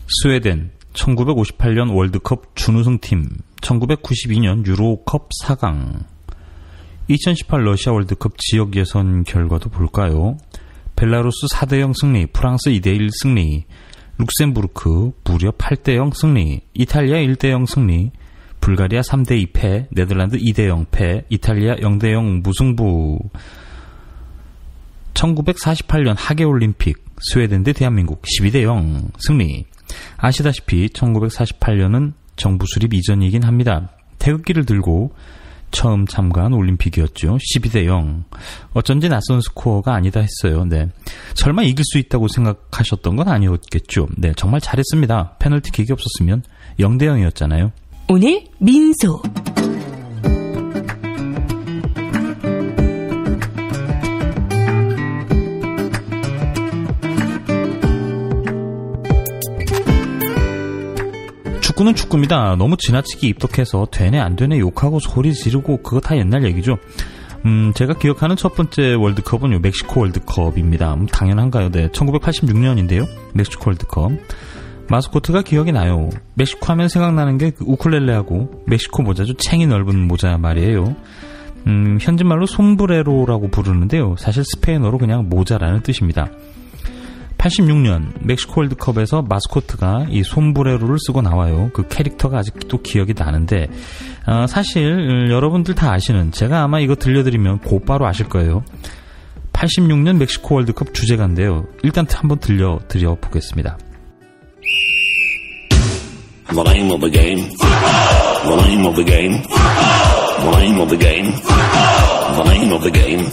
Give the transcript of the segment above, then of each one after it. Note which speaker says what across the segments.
Speaker 1: 스웨덴 1958년 월드컵 준우승팀, 1992년 유로컵 4강, 2018 러시아 월드컵 지역 예선 결과도 볼까요? 벨라루스 4대0 승리, 프랑스 2대1 승리, 룩셈부르크 무려 8대0 승리, 이탈리아 1대0 승리, 불가리아 3대2 패, 네덜란드 2대0 패, 이탈리아 0대0 무승부. 1948년 하계올림픽 스웨덴 대 대한민국 12대0 승리. 아시다시피 1948년은 정부 수립 이전이긴 합니다. 태극기를 들고 처음 참가한 올림픽이었죠. 12대0. 어쩐지 낯선 스코어가 아니다 했어요. 네. 설마 이길 수 있다고 생각하셨던 건 아니었겠죠. 네, 정말 잘했습니다. 페널티킥이 없었으면 0대0이었잖아요.
Speaker 2: 오늘 민소.
Speaker 1: 축구는 축구입니다. 너무 지나치게 입덕해서 되네 안 되네 욕하고 소리 지르고 그거 다 옛날 얘기죠. 제가 기억하는 첫 번째 월드컵은 멕시코 월드컵입니다. 당연한가요? 네, 1986년인데요. 멕시코 월드컵. 마스코트가 기억이 나요. 멕시코 하면 생각나는 게 그 우쿨렐레하고 멕시코 모자죠. 챙이 넓은 모자 말이에요. 현지말로 솜브레로라고 부르는데요. 사실 스페인어로 그냥 모자라는 뜻입니다. 86년 멕시코 월드컵에서 마스코트가 이 솜브레로를 쓰고 나와요. 그 캐릭터가 아직도 기억이 나는데 사실 여러분들 다 아시는, 제가 아마 이거 들려드리면 곧바로 아실 거예요. 86년 멕시코 월드컵 주제가인데요. 일단 한번 들려보겠습니다.
Speaker 3: The name of the game. The name of the game. The name of the game. The name of the game.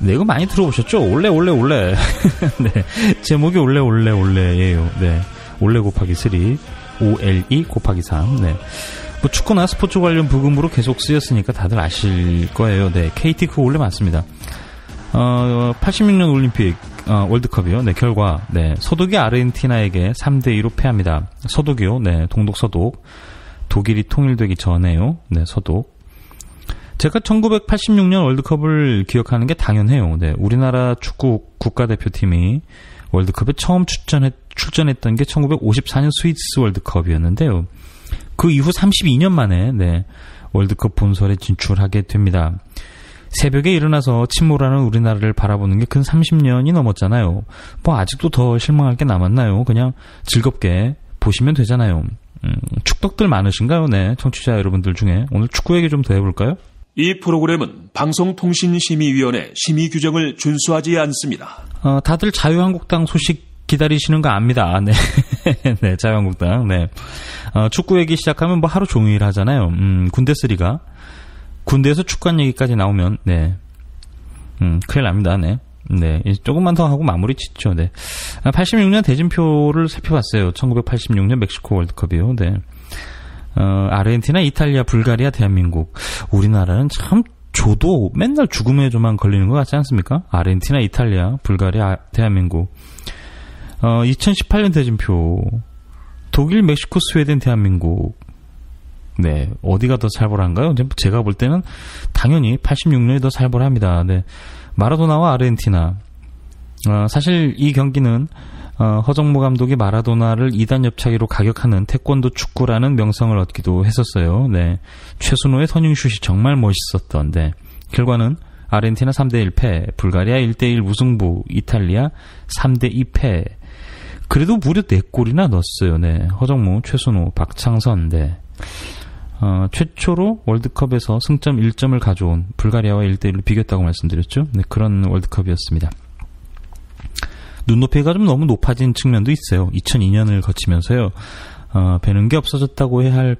Speaker 1: 네, 이거 많이 들어보셨죠? 올레. 네, 제목이 올레예요. 네, 올레 곱하기 3, OLE 곱하기 3. 네, 뭐 축구나 스포츠 관련 부금으로 계속 쓰였으니까 다들 아실 거예요. 네, KT 그 올레 맞습니다. 86년 올림픽 월드컵이요. 네, 결과 네, 서독이 아르헨티나에게 3대2로 패합니다. 서독이요. 네, 동독서독. 독일이 통일되기 전에요. 네, 서독. 제가 1986년 월드컵을 기억하는 게 당연해요. 네, 우리나라 축구 국가대표팀이 월드컵에 처음 출전했던 게 1954년 스위스 월드컵이었는데요. 그 이후 32년 만에 네, 월드컵 본선에 진출하게 됩니다. 새벽에 일어나서 침몰하는 우리나라를 바라보는 게 근 30년이 넘었잖아요. 뭐 아직도 더 실망할 게 남았나요? 그냥 즐겁게 보시면 되잖아요. 축덕들 많으신가요? 네, 청취자 여러분들 중에 오늘 축구 얘기 좀 더 해볼까요?
Speaker 4: 이 프로그램은 방송통신심의위원회 심의 규정을 준수하지 않습니다.
Speaker 1: 다들 자유한국당 소식 기다리시는 거 압니다. 네, 네, 자유한국당. 네, 축구 얘기 시작하면 뭐 하루 종일 하잖아요. 군대3가 군대에서 축구한 얘기까지 나오면 네, 큰일 납니다. 네. 네, 조금만 더 하고 마무리 짓죠. 네. 86년 대진표를 살펴봤어요. 1986년 멕시코 월드컵이요. 네. 아르헨티나, 이탈리아, 불가리아, 대한민국. 우리나라는 참 조도 맨날 죽음의 조만 걸리는 것 같지 않습니까? 아르헨티나, 이탈리아, 불가리아, 대한민국. 2018년 대진표. 독일, 멕시코, 스웨덴, 대한민국. 네, 어디가 더 살벌한가요? 제가 볼 때는 당연히 86년이 더 살벌합니다. 네. 마라도나와 아르헨티나. 사실 이 경기는 허정무 감독이 마라도나를 2단 옆차기로 가격하는 태권도 축구라는 명성을 얻기도 했었어요. 네, 최순호의 터닝슛이 정말 멋있었던. 네, 결과는 아르헨티나 3대1 패, 불가리아 1대1 무승부, 이탈리아 3대2 패. 그래도 무려 4골이나 넣었어요. 네, 허정무, 최순호, 박창선. 네. 최초로 월드컵에서 승점 1점을 가져온 불가리아와 1대1로 비겼다고 말씀드렸죠. 네, 그런 월드컵이었습니다. 눈높이가 좀 너무 높아진 측면도 있어요. 2002년을 거치면서요. 배는 게 없어졌다고 해야 할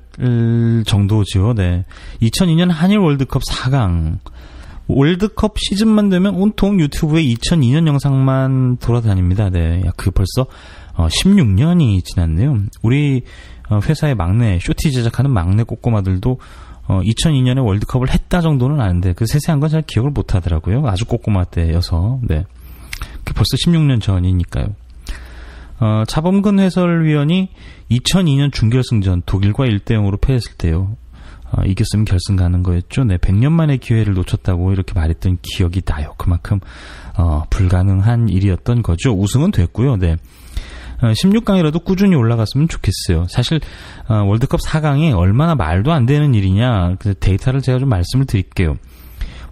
Speaker 1: 정도지요. 네. 2002년 한일 월드컵 4강. 월드컵 시즌만 되면 온통 유튜브에 2002년 영상만 돌아다닙니다. 네. 그 벌써 16년이 지났네요. 우리 회사의 막내, 쇼티 제작하는 막내 꼬꼬마들도 2002년에 월드컵을 했다 정도는 아는데 그 세세한 건 잘 기억을 못 하더라고요. 아주 꼬꼬마 때여서. 네. 그 벌써 16년 전이니까요. 차범근 해설위원이 2002년 준결승전 독일과 1대0으로 패했을 때요. 이겼으면 결승 가는 거였죠. 네, 100년 만에 기회를 놓쳤다고 이렇게 말했던 기억이 나요. 그만큼 불가능한 일이었던 거죠. 우승은 됐고요. 네. 16강이라도 꾸준히 올라갔으면 좋겠어요. 사실 월드컵 4강이 얼마나 말도 안 되는 일이냐, 그 데이터를 제가 좀 말씀을 드릴게요.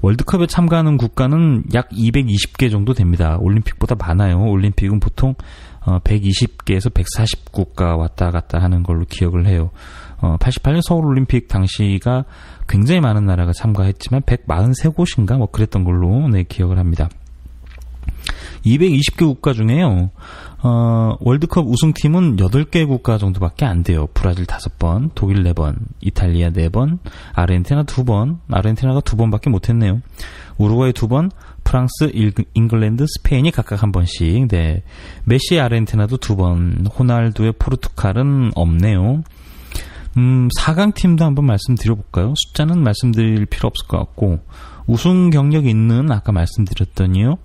Speaker 1: 월드컵에 참가하는 국가는 약 220개 정도 됩니다. 올림픽보다 많아요. 올림픽은 보통 120개에서 140국가 왔다 갔다 하는 걸로 기억을 해요. 88년 서울올림픽 당시가 굉장히 많은 나라가 참가했지만 143곳인가 뭐 그랬던 걸로 네, 기억을 합니다. 220개 국가 중에요. 월드컵 우승팀은 8개 국가 정도밖에 안 돼요. 브라질 5번, 독일 4번, 이탈리아 4번, 아르헨티나 2번, 아르헨티나가 2번밖에 못했네요. 우루과이 2번, 프랑스, 잉글랜드, 스페인이 각각 1번씩. 네. 메시의 아르헨티나도 2번, 호날두의 포르투갈은 없네요. 4강 팀도 한번 말씀드려볼까요? 숫자는 말씀드릴 필요 없을 것 같고, 우승 경력이 있는 아까 말씀드렸더니요.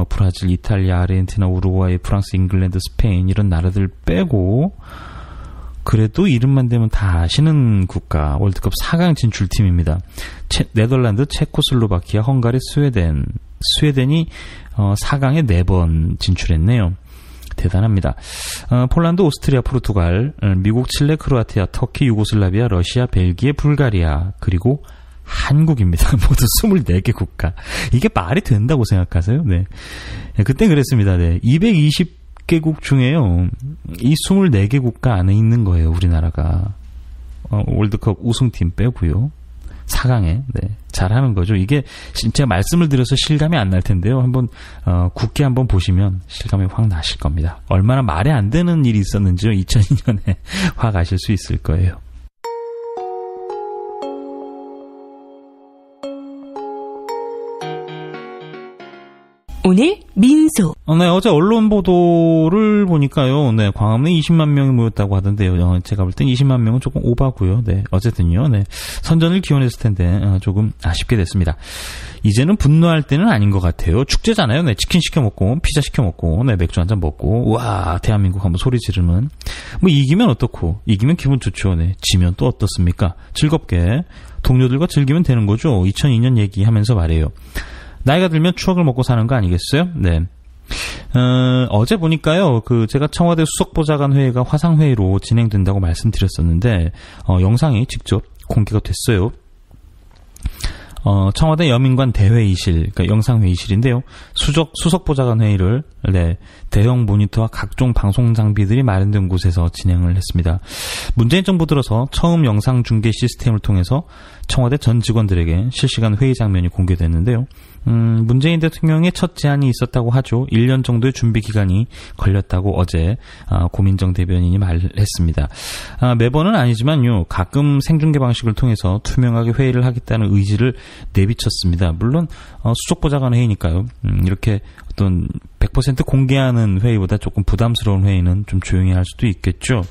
Speaker 1: 브라질, 이탈리아, 아르헨티나, 우루과이, 프랑스, 잉글랜드, 스페인 이런 나라들 빼고 그래도 이름만 대면 다 아시는 국가 월드컵 4강 진출팀입니다. 네덜란드, 체코슬로바키아, 헝가리, 스웨덴이 4강에 4번 진출했네요. 대단합니다. 폴란드, 오스트리아, 포르투갈, 미국, 칠레, 크로아티아, 터키, 유고슬라비아, 러시아, 벨기에, 불가리아 그리고 한국입니다. 모두 24개 국가. 이게 말이 된다고 생각하세요? 네. 그때 그랬습니다. 네. 220개국 중에요. 이 24개 국가 안에 있는 거예요. 우리나라가. 월드컵 우승팀 빼고요. 4강에. 네. 잘하는 거죠. 이게 제가 말씀을 드려서 실감이 안 날 텐데요. 한번 굳게 한번 보시면 실감이 확 나실 겁니다. 얼마나 말이 안 되는 일이 있었는지요. 2002년에 확 아실 수 있을 거예요.
Speaker 2: 오늘 민소.
Speaker 1: 네, 어제 언론 보도를 보니까요. 네, 광화문에 20만 명이 모였다고 하던데요. 제가 볼 땐 20만 명은 조금 오바고요. 네, 어쨌든요. 네, 선전을 기원했을 텐데 조금 아쉽게 됐습니다. 이제는 분노할 때는 아닌 것 같아요. 축제잖아요. 네, 치킨 시켜 먹고 피자 시켜 먹고 네, 맥주 한잔 먹고 와 대한민국 한번 소리 지르면 뭐 이기면 어떻고 이기면 기분 좋죠. 네, 지면 또 어떻습니까? 즐겁게 동료들과 즐기면 되는 거죠. 2002년 얘기하면서 말해요. 나이가 들면 추억을 먹고 사는 거 아니겠어요? 네. 어제 보니까요, 제가 청와대 수석보좌관 회의가 화상회의로 진행된다고 말씀드렸었는데, 영상이 직접 공개가 됐어요. 청와대 여민관 대회의실, 그러니까 영상회의실인데요. 수석보좌관 회의를, 네, 대형 모니터와 각종 방송 장비들이 마련된 곳에서 진행을 했습니다. 문재인 정부 들어서 처음 영상 중계 시스템을 통해서 청와대 전 직원들에게 실시간 회의 장면이 공개됐는데요. 문재인 대통령의 첫 제안이 있었다고 하죠. 1년 정도의 준비 기간이 걸렸다고 어제 고민정 대변인이 말했습니다. 매번은 아니지만요. 가끔 생중계 방식을 통해서 투명하게 회의를 하겠다는 의지를 내비쳤습니다. 물론 수석보좌관 회의니까요. 이렇게 어떤 100% 공개하는 회의보다 조금 부담스러운 회의는 좀 조용히 할 수도 있겠죠.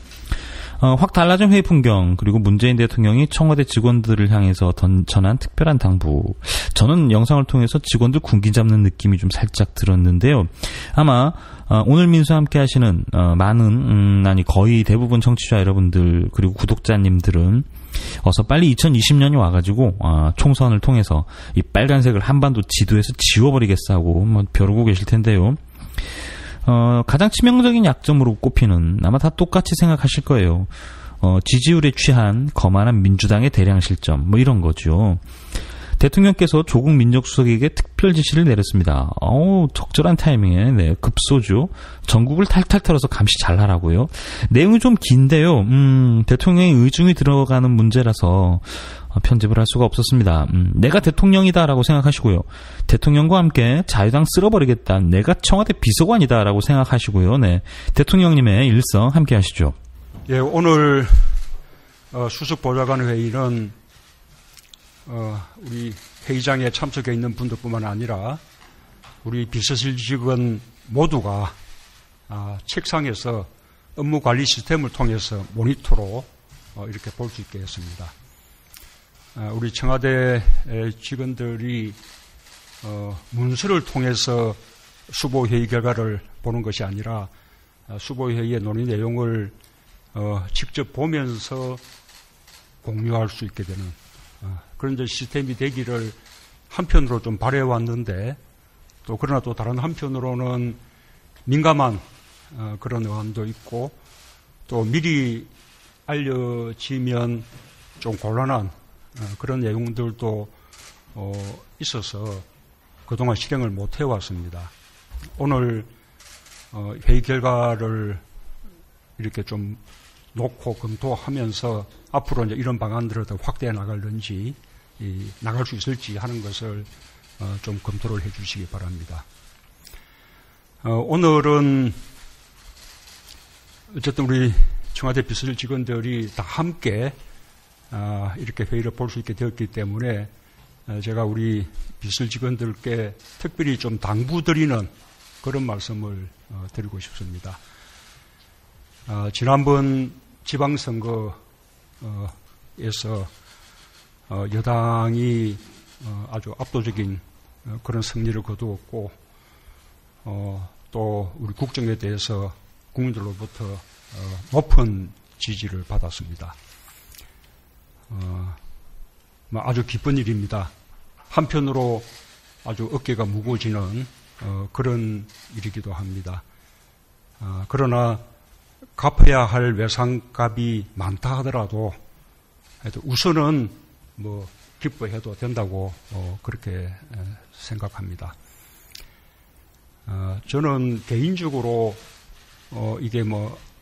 Speaker 1: 확 달라진 회의 풍경 그리고 문재인 대통령이 청와대 직원들을 향해서 전한 특별한 당부. 저는 영상을 통해서 직원들 군기 잡는 느낌이 좀 살짝 들었는데요. 아마 오늘 민수 함께 하시는 거의 대부분 청취자 여러분들 그리고 구독자님들은 어서 빨리 2020년이 와가지고 총선을 통해서 이 빨간색을 한반도 지도에서 지워버리겠어 하고 벼르고 계실 텐데요. 가장 치명적인 약점으로 꼽히는 아마 다 똑같이 생각하실 거예요. 지지율에 취한 거만한 민주당의 대량 실점 뭐 이런 거죠. 대통령께서 조국 민정수석에게 특별 지시를 내렸습니다. 적절한 타이밍에 네, 급소죠. 전국을 탈탈 털어서 감시 잘 하라고요. 내용이 좀 긴데요. 대통령의 의중이 들어가는 문제라서 편집을 할 수가 없었습니다. 내가 대통령이다라고 생각하시고요. 대통령과 함께 자유당 쓸어버리겠다. 내가 청와대 비서관이다라고 생각하시고요. 네, 대통령님의 일성 함께 하시죠.
Speaker 5: 예, 오늘 수석보좌관 회의는 우리 회의장에 참석해 있는 분들뿐만 아니라 우리 비서실 직원 모두가 책상에서 업무 관리 시스템을 통해서 모니터로 이렇게 볼 수 있게 했습니다. 우리 청와대 직원들이 문서를 통해서 수보회의 결과를 보는 것이 아니라 수보회의의 논의 내용을 직접 보면서 공유할 수 있게 되는 그런 이제 시스템이 되기를 한편으로 좀 바라해왔는데 또 그러나 또 다른 한편으로는 민감한 그런 의안도 있고 또 미리 알려지면 좀 곤란한 그런 내용들도 있어서 그동안 실행을 못 해왔습니다. 오늘 회의 결과를 이렇게 좀 놓고 검토하면서 앞으로 이제 이런 방안들을 더 확대해 나갈는지 나갈 수 있을지 하는 것을 좀 검토를 해 주시기 바랍니다. 오늘은 어쨌든 우리 청와대 비서실 직원들이 다 함께 이렇게 회의를 볼 수 있게 되었기 때문에 제가 우리 비서실 직원들께 특별히 좀 당부드리는 그런 말씀을 드리고 싶습니다. 지난번 지방선거에서 여당이 아주 압도적인 그런 승리를 거두었고 또 우리 국정에 대해서 국민들로부터 높은 지지를 받았습니다. 아주 기쁜 일입니다. 한편으로 아주 어깨가 무거워지는 그런 일이기도 합니다. 그러나 갚아야 할 외상값이 많다 하더라도 우선은 기뻐해도 된다고 그렇게 생각합니다. 저는 개인적으로 이게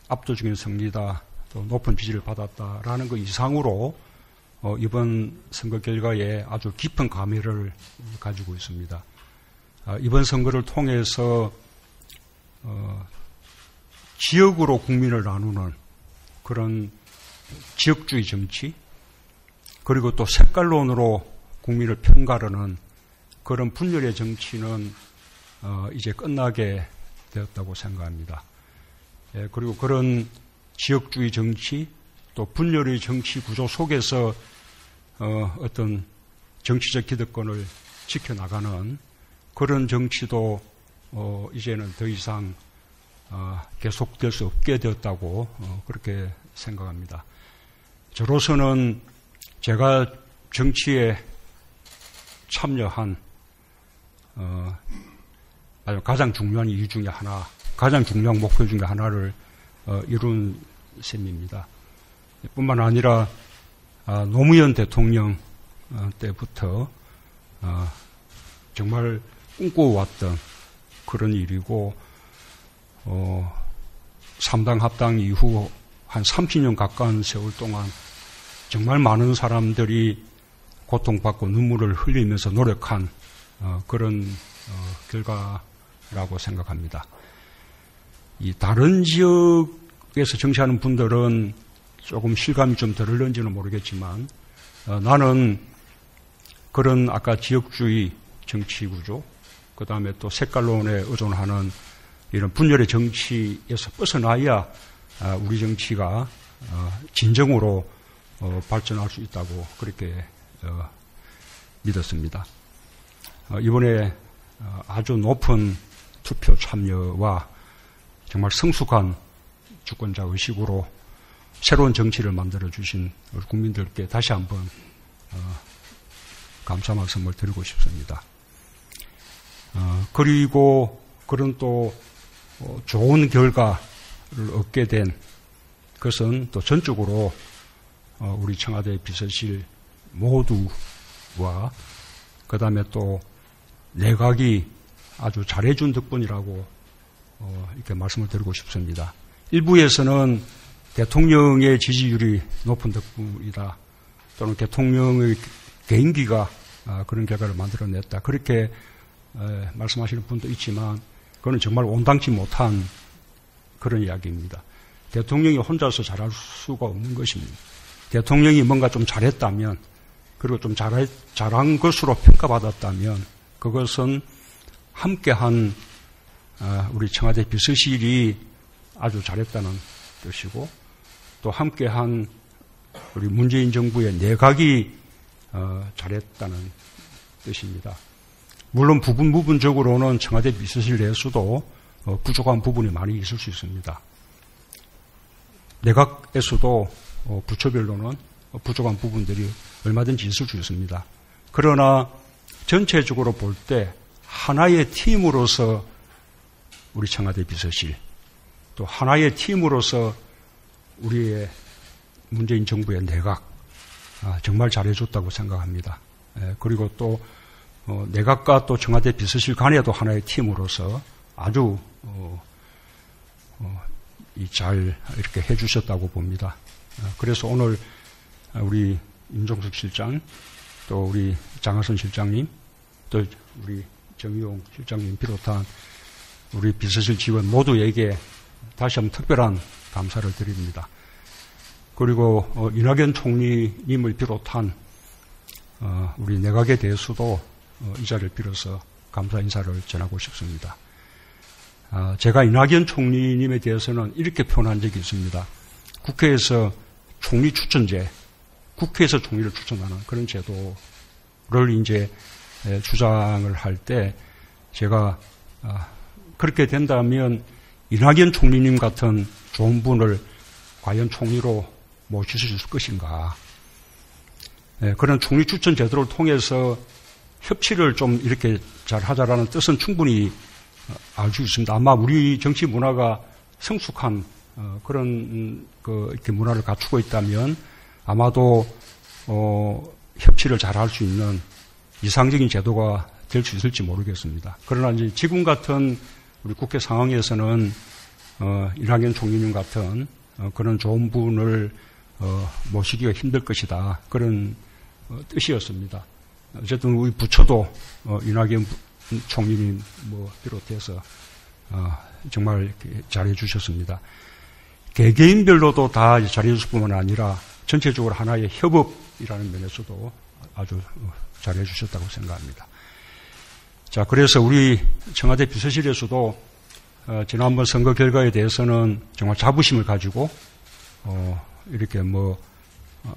Speaker 5: 압도적인 승리다, 또 높은 지지를 받았다라는 것 이상으로 이번 선거 결과에 아주 깊은 감회를 가지고 있습니다. 이번 선거를 통해서 지역으로 국민을 나누는 그런 지역주의 정치, 그리고 또 색깔론으로 국민을 편가르는 그런 분열의 정치는 이제 끝나게 되었다고 생각합니다. 그리고 그런 지역주의 정치, 또 분열의 정치 구조 속에서 어떤 정치적 기득권을 지켜나가는 그런 정치도 이제는 더 이상 계속될 수 없게 되었다고 그렇게 생각합니다. 저로서는 제가 정치에 참여한 가장 중요한 이유 중에 하나, 가장 중요한 목표 중에 하나를 이룬 셈입니다. 뿐만 아니라 노무현 대통령 때부터 정말 꿈꿔왔던 그런 일이고 3당 합당 이후 한 30년 가까운 세월 동안 정말 많은 사람들이 고통받고 눈물을 흘리면서 노력한 그런 결과라고 생각합니다. 이 다른 지역에서 정치하는 분들은 조금 실감이 좀 덜을는지는 모르겠지만 나는 그런 아까 지역주의 정치 구조, 그 다음에 또 색깔론에 의존하는 이런 분열의 정치에서 벗어나야 우리 정치가 진정으로 발전할 수 있다고 그렇게 믿었습니다. 이번에 아주 높은 투표 참여와 정말 성숙한 주권자 의식으로 새로운 정치를 만들어주신 우리 국민들께 다시 한번 감사 말씀을 드리고 싶습니다. 그리고 그런 또 좋은 결과를 얻게 된 것은 또 전적으로 우리 청와대 비서실 모두와 그 다음에 또 내각이 아주 잘해준 덕분이라고 이렇게 말씀을 드리고 싶습니다. 일부에서는 대통령의 지지율이 높은 덕분이다, 또는 대통령의 개인기가 그런 결과를 만들어냈다, 그렇게 말씀하시는 분도 있지만 그건 정말 온당치 못한 그런 이야기입니다. 대통령이 혼자서 잘할 수가 없는 것입니다. 대통령이 뭔가 좀 잘했다면, 그리고 좀 잘한 것으로 평가받았다면 그것은 함께한 우리 청와대 비서실이 아주 잘했다는 뜻이고, 또 함께한 우리 문재인 정부의 내각이 잘했다는 뜻입니다. 물론 부분적으로는 청와대 비서실 내에서도 부족한 부분이 많이 있을 수 있습니다. 내각에서도 부처별로는 부족한 부분들이 얼마든지 있을 수 있습니다. 그러나 전체적으로 볼 때 하나의 팀으로서 우리 청와대 비서실, 또 하나의 팀으로서 우리의 문재인 정부의 내각, 정말 잘해줬다고 생각합니다. 그리고 또 내각과 또 청와대 비서실 간에도 하나의 팀으로서 아주 잘 이렇게 해주셨다고 봅니다. 그래서 오늘 우리 임종석 실장, 또 우리 장하선 실장님, 또 우리 정의용 실장님 비롯한 우리 비서실 직원 모두에게 다시 한번 특별한 감사를 드립니다. 그리고 이낙연 총리님을 비롯한 우리 내각에 대해서도 이 자리를 빌어서 감사 인사를 전하고 싶습니다. 제가 이낙연 총리님에 대해서는 이렇게 표현한 적이 있습니다. 국회에서 총리 추천제, 국회에서 총리를 추천하는 그런 제도를 이제 주장을 할 때 제가 그렇게 된다면 이낙연 총리님 같은 좋은 분을 과연 총리로 모실 수 있을 것인가. 그런 총리 추천 제도를 통해서 협치를 좀 이렇게 잘 하자라는 뜻은 충분히 알 수 있습니다. 아마 우리 정치 문화가 성숙한 그런 이렇게 문화를 갖추고 있다면 아마도 협치를 잘 할 수 있는 이상적인 제도가 될 수 있을지 모르겠습니다. 그러나 이제 지금 같은 우리 국회 상황에서는 이낙연 총리님 같은 그런 좋은 분을 모시기가 힘들 것이다. 그런 뜻이었습니다. 어쨌든 우리 부처도 이낙연 총리님 비롯해서 정말 이렇게 잘해 주셨습니다. 개개인별로도 다 잘해 줄 뿐만 아니라 전체적으로 하나의 협업이라는 면에서도 아주 잘해 주셨다고 생각합니다. 자, 그래서 우리 청와대 비서실에서도 지난번 선거 결과에 대해서는 정말 자부심을 가지고 이렇게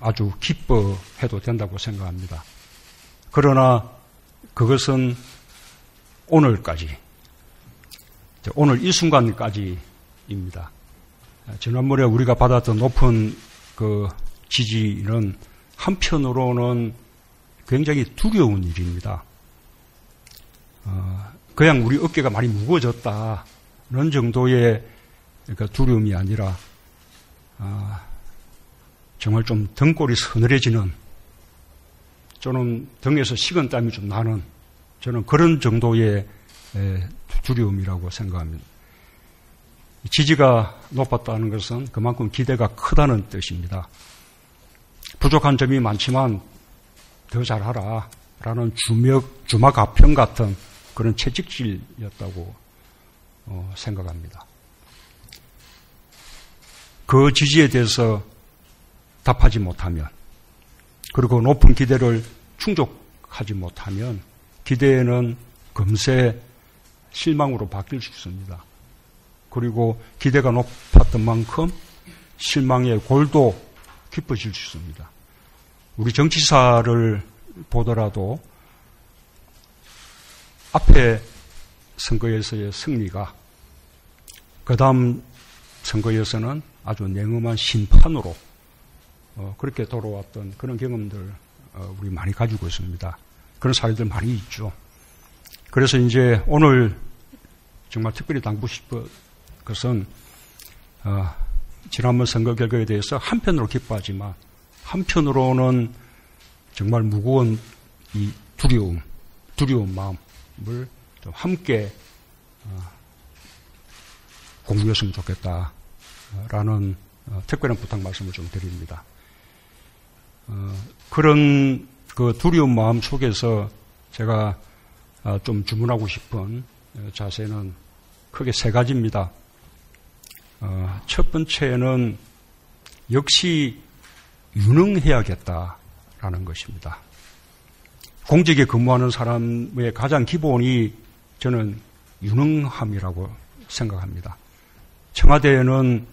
Speaker 5: 아주 기뻐해도 된다고 생각합니다. 그러나 그것은 오늘까지, 오늘 이 순간까지입니다. 지난번에 우리가 받았던 높은 그 지지는 한편으로는 굉장히 두려운 일입니다. 그냥 우리 어깨가 많이 무거워졌다는 정도의 두려움이 아니라 정말 좀 등골이 서늘해지는, 저는 등에서 식은땀이 좀 나는 저는 그런 정도의 두려움이라고 생각합니다. 지지가 높았다는 것은 그만큼 기대가 크다는 뜻입니다. 부족한 점이 많지만 더 잘하라 라는 주마가평 같은 그런 채찍질이었다고 생각합니다. 그 지지에 대해서 답하지 못하면, 그리고 높은 기대를 충족하지 못하면 기대는 금세 실망으로 바뀔 수 있습니다. 그리고 기대가 높았던 만큼 실망의 골도 깊어질 수 있습니다. 우리 정치사를 보더라도 앞에 선거에서의 승리가 그 다음 선거에서는 아주 냉엄한 심판으로 그렇게 돌아왔던 그런 경험들 우리 많이 가지고 있습니다. 그런 사례들 많이 있죠. 그래서 이제 오늘 정말 특별히 당부하고 싶은 것은 지난번 선거 결과에 대해서 한편으로 기뻐하지만 한편으로는 정말 무거운 이 두려운 마음을 좀 함께 공유했으면 좋겠다라는 특별한 부탁 말씀을 좀 드립니다. 그런 그 두려운 마음 속에서 제가 좀 주문하고 싶은 자세는 크게 세 가지입니다. 첫 번째는 역시 유능해야겠다라는 것입니다. 공직에 근무하는 사람의 가장 기본이 저는 유능함이라고 생각합니다. 청와대는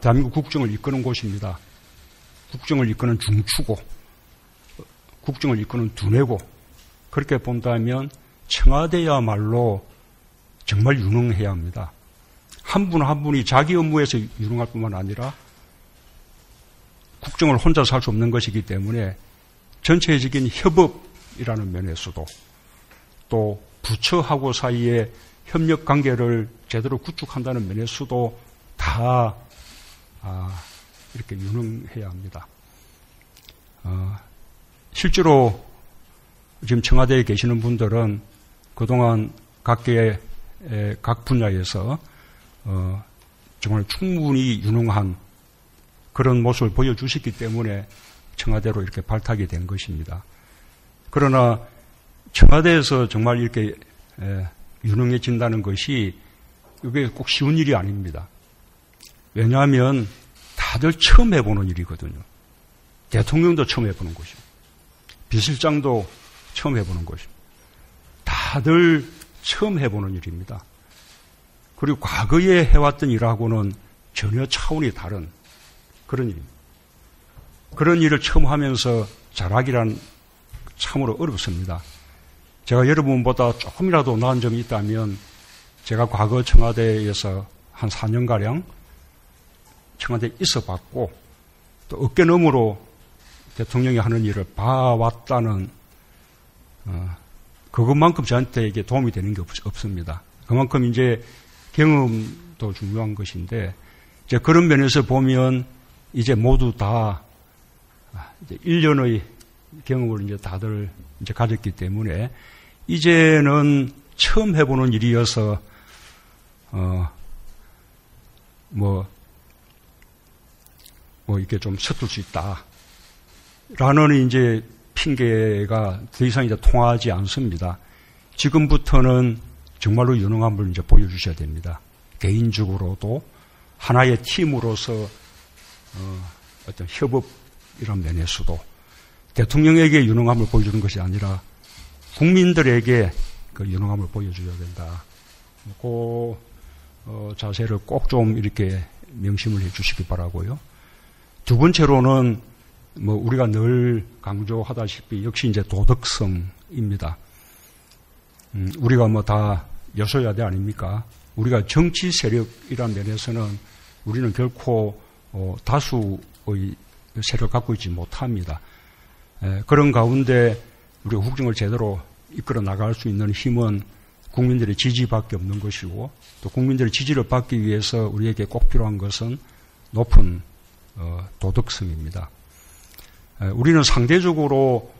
Speaker 5: 대한민국 국정을 이끄는 곳입니다. 국정을 이끄는 중추고 국정을 이끄는 두뇌고, 그렇게 본다면 청와대야말로 정말 유능해야 합니다. 한 분 한 분이 자기 업무에서 유능할 뿐만 아니라 국정을 혼자서 할 수 없는 것이기 때문에 전체적인 협업이라는 면에서도 또 부처하고 사이에 협력 관계를 제대로 구축한다는 면에서도 다 이렇게 유능해야 합니다. 실제로 지금 청와대에 계시는 분들은 그동안 각계의 각 분야에서 정말 충분히 유능한 그런 모습을 보여주셨기 때문에 청와대로 이렇게 발탁이 된 것입니다. 그러나 청와대에서 정말 이렇게 유능해진다는 것이 이게 꼭 쉬운 일이 아닙니다. 왜냐하면 다들 처음 해보는 일이거든요. 대통령도 처음 해보는 것이고 비서실장도 처음 해보는 것이고 다들 처음 해보는 일입니다. 그리고 과거에 해왔던 일하고는 전혀 차원이 다른 그런 일입니다. 그런 일을 처음 하면서 잘하기란 참으로 어렵습니다. 제가 여러분보다 조금이라도 나은 점이 있다면 제가 과거 청와대에서 한 4년가량 청와대에 있어 봤고 또 어깨너머로 대통령이 하는 일을 봐왔다는 그것만큼 저한테 도움이 되는 게 없습니다. 그만큼 이제 경험도 중요한 것인데 이제 그런 면에서 보면 이제 모두 다 이제 1년의 경험을 이제 다들 이제 가졌기 때문에 이제는 처음 해보는 일이어서 이렇게 좀 서툴 수 있다라는 이제 핑계가 더 이상 이제 통하지 않습니다. 지금부터는 정말로 유능함을 이제 보여주셔야 됩니다. 개인적으로도 하나의 팀으로서 어떤 협업이란 면에서도 대통령에게 유능함을 보여주는 것이 아니라 국민들에게 그 유능함을 보여줘야 된다. 그 자세를 꼭 좀 이렇게 명심을 해 주시기 바라고요. 두 번째로는 우리가 늘 강조하다시피 역시 이제 도덕성입니다. 우리가 다 여소야대 아닙니까? 우리가 정치 세력이란 면에서는 우리는 결코 다수의 세력을 갖고 있지 못합니다. 그런 가운데 우리가 국정을 제대로 이끌어 나갈 수 있는 힘은 국민들의 지지밖에 없는 것이고 또 국민들의 지지를 받기 위해서 우리에게 꼭 필요한 것은 높은 도덕성입니다. 우리는 상대적으로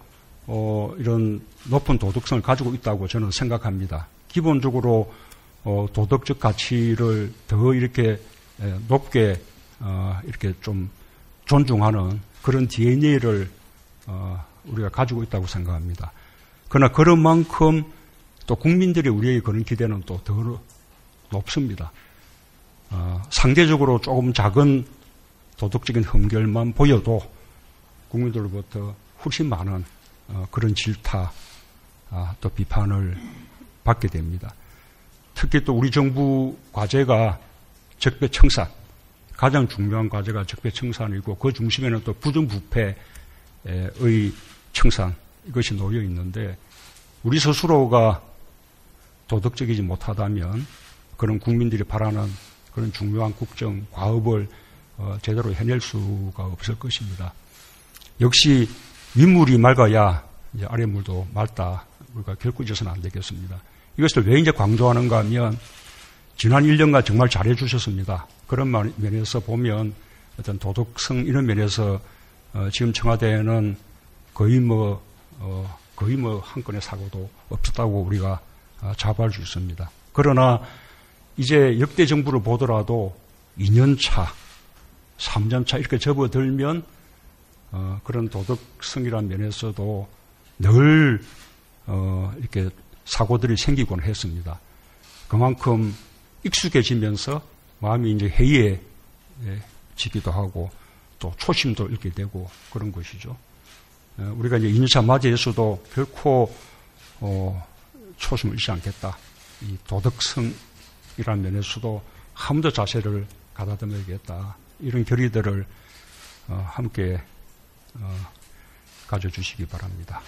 Speaker 5: 이런 높은 도덕성을 가지고 있다고 저는 생각합니다. 기본적으로 도덕적 가치를 더 이렇게 높게 이렇게 좀 존중하는 그런 DNA를 우리가 가지고 있다고 생각합니다. 그러나 그런 만큼 또 국민들이 우리에게 그런 기대는 또 더 높습니다. 상대적으로 조금 작은 도덕적인 흠결만 보여도 국민들로부터 훨씬 많은 그런 질타 또 비판을 받게 됩니다. 특히 또 우리 정부 과제가 적폐청산, 가장 중요한 과제가 적폐청산이고 그 중심에는 또 부정부패의 청산 이것이 놓여 있는데 우리 스스로가 도덕적이지 못하다면 그런 국민들이 바라는 그런 중요한 국정 과업을 제대로 해낼 수가 없을 것입니다. 역시 윗물이 맑아야 이제 아랫물도 맑다. 우리가 결코 잊어서는 안 되겠습니다. 이것을 왜 이제 강조하는가 하면 지난 1년간 정말 잘해 주셨습니다. 그런 면에서 보면 어떤 도덕성 이런 면에서 지금 청와대에는 거의 한 건의 사고도 없었다고 우리가 자부할 수 있습니다. 그러나 이제 역대 정부를 보더라도 2년차, 3년차 이렇게 접어들면 그런 도덕성이라는 면에서도 늘 이렇게 사고들이 생기곤 했습니다. 그만큼 익숙해지면서 마음이 이제 해이해지기도 하고 또 초심도 잃게 되고 그런 것이죠. 우리가 이제 2년차 맞이해서도 결코 초심을 잃지 않겠다. 이 도덕성이라는 면에서도 한 번 더 자세를 가다듬어야겠다. 이런 결의들을 함께 가져주시기 바랍니다.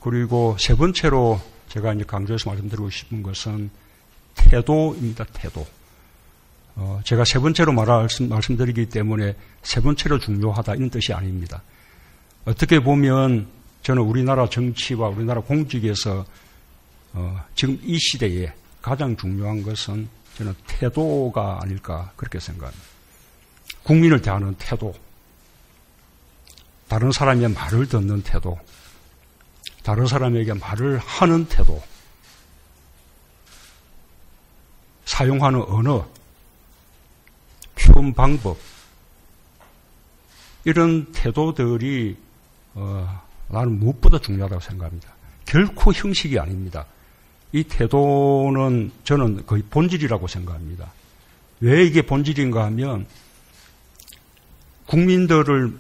Speaker 5: 그리고 세 번째로 제가 이제 강조해서 말씀드리고 싶은 것은 태도입니다. 태도. 제가 세 번째로 말씀드리기 때문에 세 번째로 중요하다 이런 뜻이 아닙니다. 어떻게 보면 저는 우리나라 정치와 우리나라 공직에서 지금 이 시대에 가장 중요한 것은 저는 태도가 아닐까 그렇게 생각합니다. 국민을 대하는 태도, 다른 사람의 말을 듣는 태도, 다른 사람에게 말을 하는 태도, 사용하는 언어, 표현 방법, 이런 태도들이 나는 무엇보다 중요하다고 생각합니다. 결코 형식이 아닙니다. 이 태도는 저는 거의 본질이라고 생각합니다. 왜 이게 본질인가 하면 국민들을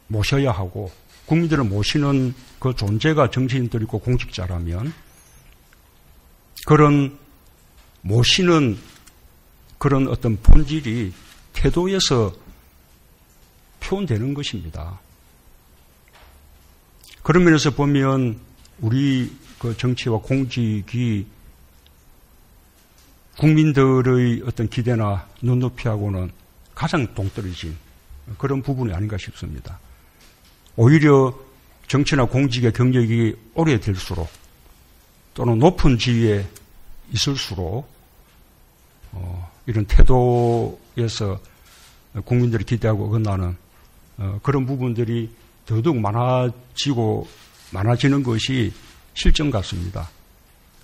Speaker 5: 모셔야 하고 국민들을 모시는 그 존재가 정치인들이고 공직자라면 그런 모시는 그런 어떤 본질이 태도에서 표현되는 것입니다. 그런 면에서 보면 우리 그 정치와 공직이 국민들의 어떤 기대나 눈높이하고는 가장 동떨어진 그런 부분이 아닌가 싶습니다. 오히려 정치나 공직의 경력이 오래될수록 또는 높은 지위에 있을수록 이런 태도에서 국민들이 기대하고 어긋나는 그런 부분들이 더더욱 많아지는 것이 실정 같습니다.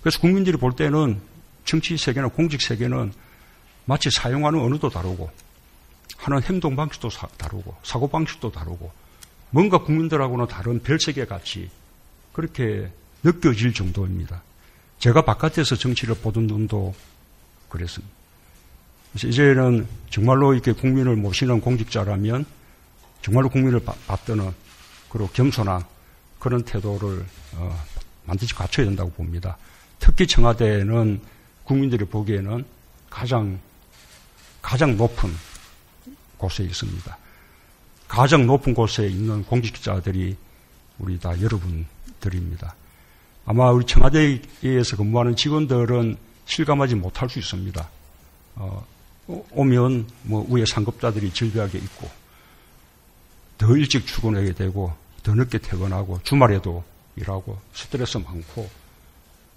Speaker 5: 그래서 국민들이 볼 때는 정치 세계나 공직 세계는 마치 사용하는 언어도 다르고 하는 행동 방식도 다르고 사고 방식도 다르고 뭔가 국민들하고는 다른 별세계 같이 그렇게 느껴질 정도입니다. 제가 바깥에서 정치를 보던 눈도 그랬습니다. 그래서 이제는 정말로 이렇게 국민을 모시는 공직자라면 정말로 국민을 받드는 그리고 겸손한 그런 태도를 반드시 갖춰야 된다고 봅니다. 특히 청와대는 국민들이 보기에는 가장 높은 곳에 있습니다. 가장 높은 곳에 있는 공직자들이 우리 다 여러분들입니다. 아마 우리 청와대에서 근무하는 직원들은 실감하지 못할 수 있습니다. 오면 뭐 위에 상급자들이 질비하게 있고 더 일찍 출근하게 되고 더 늦게 퇴근하고 주말에도 일하고 스트레스 많고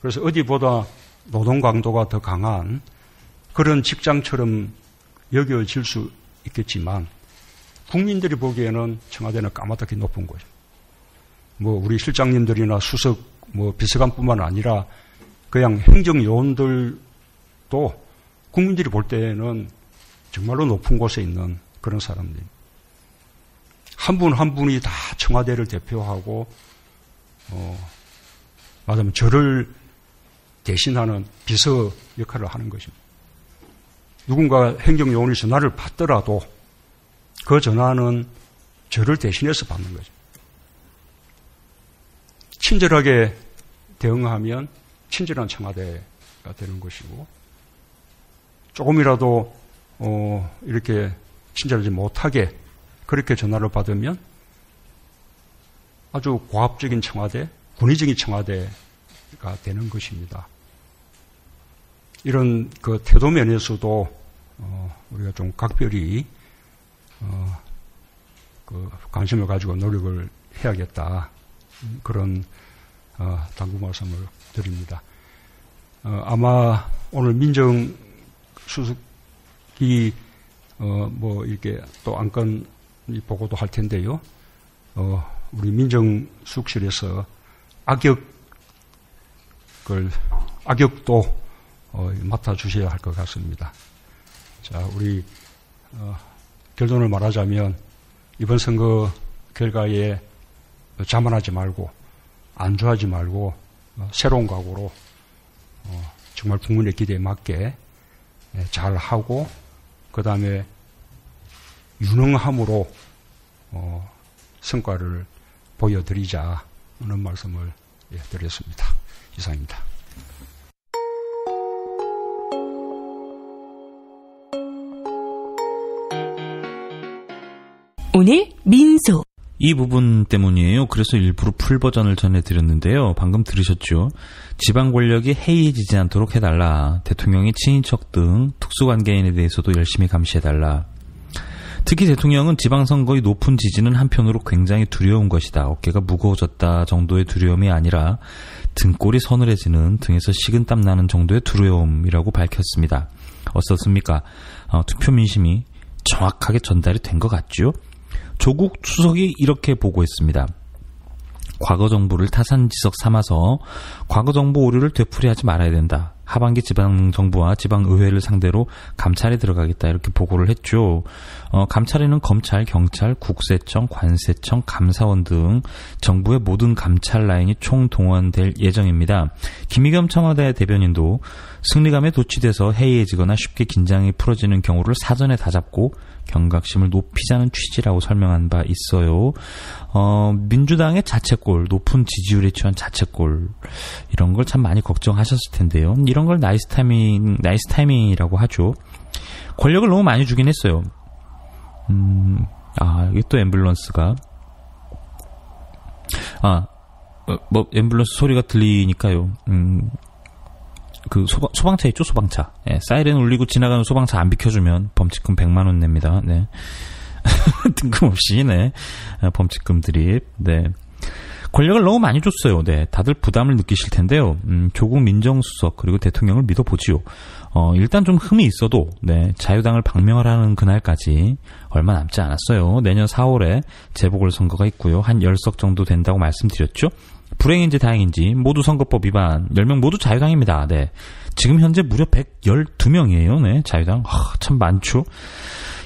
Speaker 5: 그래서 어디보다 노동 강도가 더 강한 그런 직장처럼 여겨질 수 있겠지만 국민들이 보기에는 청와대는 까마득히 높은 거죠. 뭐 우리 실장님들이나 수석 뭐 비서관뿐만 아니라 그냥 행정요원들도 국민들이 볼 때는 정말로 높은 곳에 있는 그런 사람들. 한 분 한 분이 다 청와대를 대표하고 말하자면 저를 대신하는 비서 역할을 하는 것입니다. 누군가 행정요원이 전화를 받더라도 그 전화는 저를 대신해서 받는 거죠. 친절하게 대응하면 친절한 청와대가 되는 것이고 조금이라도 이렇게 친절하지 못하게 그렇게 전화를 받으면 아주 고압적인 청와대, 권위적인 청와대가 되는 것입니다. 이런 그 태도 면에서도 우리가 좀 각별히 그 관심을 가지고 노력을 해야겠다. 그런 당부 말씀을 드립니다. 아마 오늘 민정수석이 뭐 이렇게 또 안건 보고도 할 텐데요. 우리 민정수석실에서 악역도 맡아주셔야 할 것 같습니다. 자, 우리 결론을 말하자면 이번 선거 결과에 자만하지 말고 안주하지 말고 새로운 각오로 정말 국민의 기대에 맞게 잘하고 그 다음에 유능함으로 성과를 보여드리자 하는 말씀을 드렸습니다. 이상입니다.
Speaker 2: 오늘 민소
Speaker 1: 이 부분 때문이에요. 그래서 일부러 풀 버전을 전해드렸는데요. 방금 들으셨죠? 지방 권력이 해이해지지 않도록 해달라. 대통령의 친인척 등 특수관계인에 대해서도 열심히 감시해달라. 특히 대통령은 지방선거의 높은 지지는 한편으로 굉장히 두려운 것이다. 어깨가 무거워졌다 정도의 두려움이 아니라 등골이 서늘해지는, 등에서 식은땀 나는 정도의 두려움이라고 밝혔습니다. 어떻습니까? 투표 민심이 정확하게 전달이 된 것 같죠? 조국 수석이 이렇게 보고했습니다. 과거 정부를 타산지석 삼아서 과거 정부 오류를 되풀이하지 말아야 된다. 하반기 지방정부와 지방의회를 상대로 감찰에 들어가겠다, 이렇게 보고를 했죠. 감찰에는 검찰, 경찰, 국세청, 관세청, 감사원 등 정부의 모든 감찰 라인이 총동원될 예정입니다. 김의겸 청와대 대변인도 승리감에 도취돼서 해이해지거나 쉽게 긴장이 풀어지는 경우를 사전에 다잡고 경각심을 높이자는 취지라고 설명한 바 있어요. 민주당의 자책골, 높은 지지율에 취한 자책골, 이런 걸 참 많이 걱정하셨을 텐데요. 이런 걸 나이스 타이밍이라고 하죠. 권력을 너무 많이 주긴 했어요. 이게 또 앰뷸런스가. 앰뷸런스 소리가 들리니까요. 그 소방차 있죠, 소방차. 예, 사이렌 울리고 지나가는 소방차 안 비켜주면 범칙금 100만 원 냅니다. 네. 뜬금없이, 네. 범칙금 드립. 네. 권력을 너무 많이 줬어요. 네. 다들 부담을 느끼실 텐데요. 조국 민정수석 그리고 대통령을 믿어보지요. 일단 좀 흠이 있어도, 네. 자유당을 방명하라는 그날까지 얼마 남지 않았어요. 내년 4월에 재보궐선거가 있고요. 한 10석 정도 된다고 말씀드렸죠. 불행인지 다행인지 모두 선거법 위반 10명 모두 자유당입니다. 네. 지금 현재 무려 112명이에요. 네. 자유당. 참 많죠.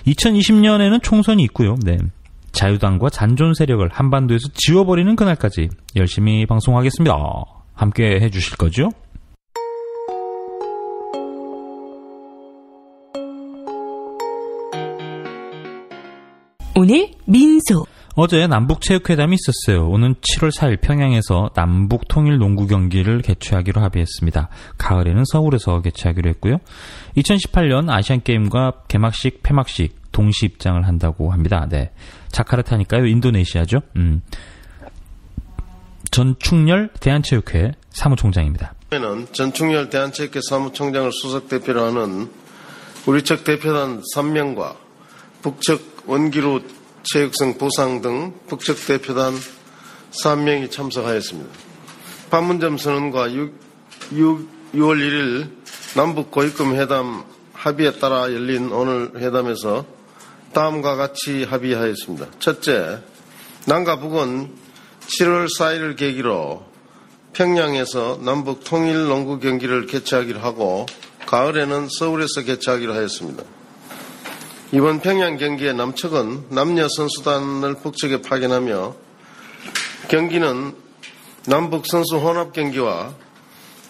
Speaker 1: 2020년에는 총선이 있고요. 네. 자유당과 잔존 세력을 한반도에서 지워버리는 그날까지 열심히 방송하겠습니다. 함께 해주실 거죠?
Speaker 2: 오늘 민소.
Speaker 1: 어제 남북체육회담이 있었어요. 오는 7월 4일 평양에서 남북 통일 농구 경기를 개최하기로 합의했습니다. 가을에는 서울에서 개최하기로 했고요. 2018년 아시안게임과 개막식, 폐막식 동시 입장을 한다고 합니다. 네. 자카르타니까요. 인도네시아죠. 전충렬 대한체육회 사무총장입니다.
Speaker 6: 전충렬 대한체육회 사무총장을 수석대표로 하는 우리 측 대표단 3명과 북측 원기루 체육성 부상 등 북측 대표단 3명이 참석하였습니다. 판문점 선언과 6월 1일 남북 고위급 회담 합의에 따라 열린 오늘 회담에서 다음과 같이 합의하였습니다. 첫째, 남과 북은 7월 4일을 계기로 평양에서 남북 통일 농구 경기를 개최하기로 하고 가을에는 서울에서 개최하기로 하였습니다. 이번 평양 경기의 남측은 남녀 선수단을 북측에 파견하며 경기는 남북 선수 혼합 경기와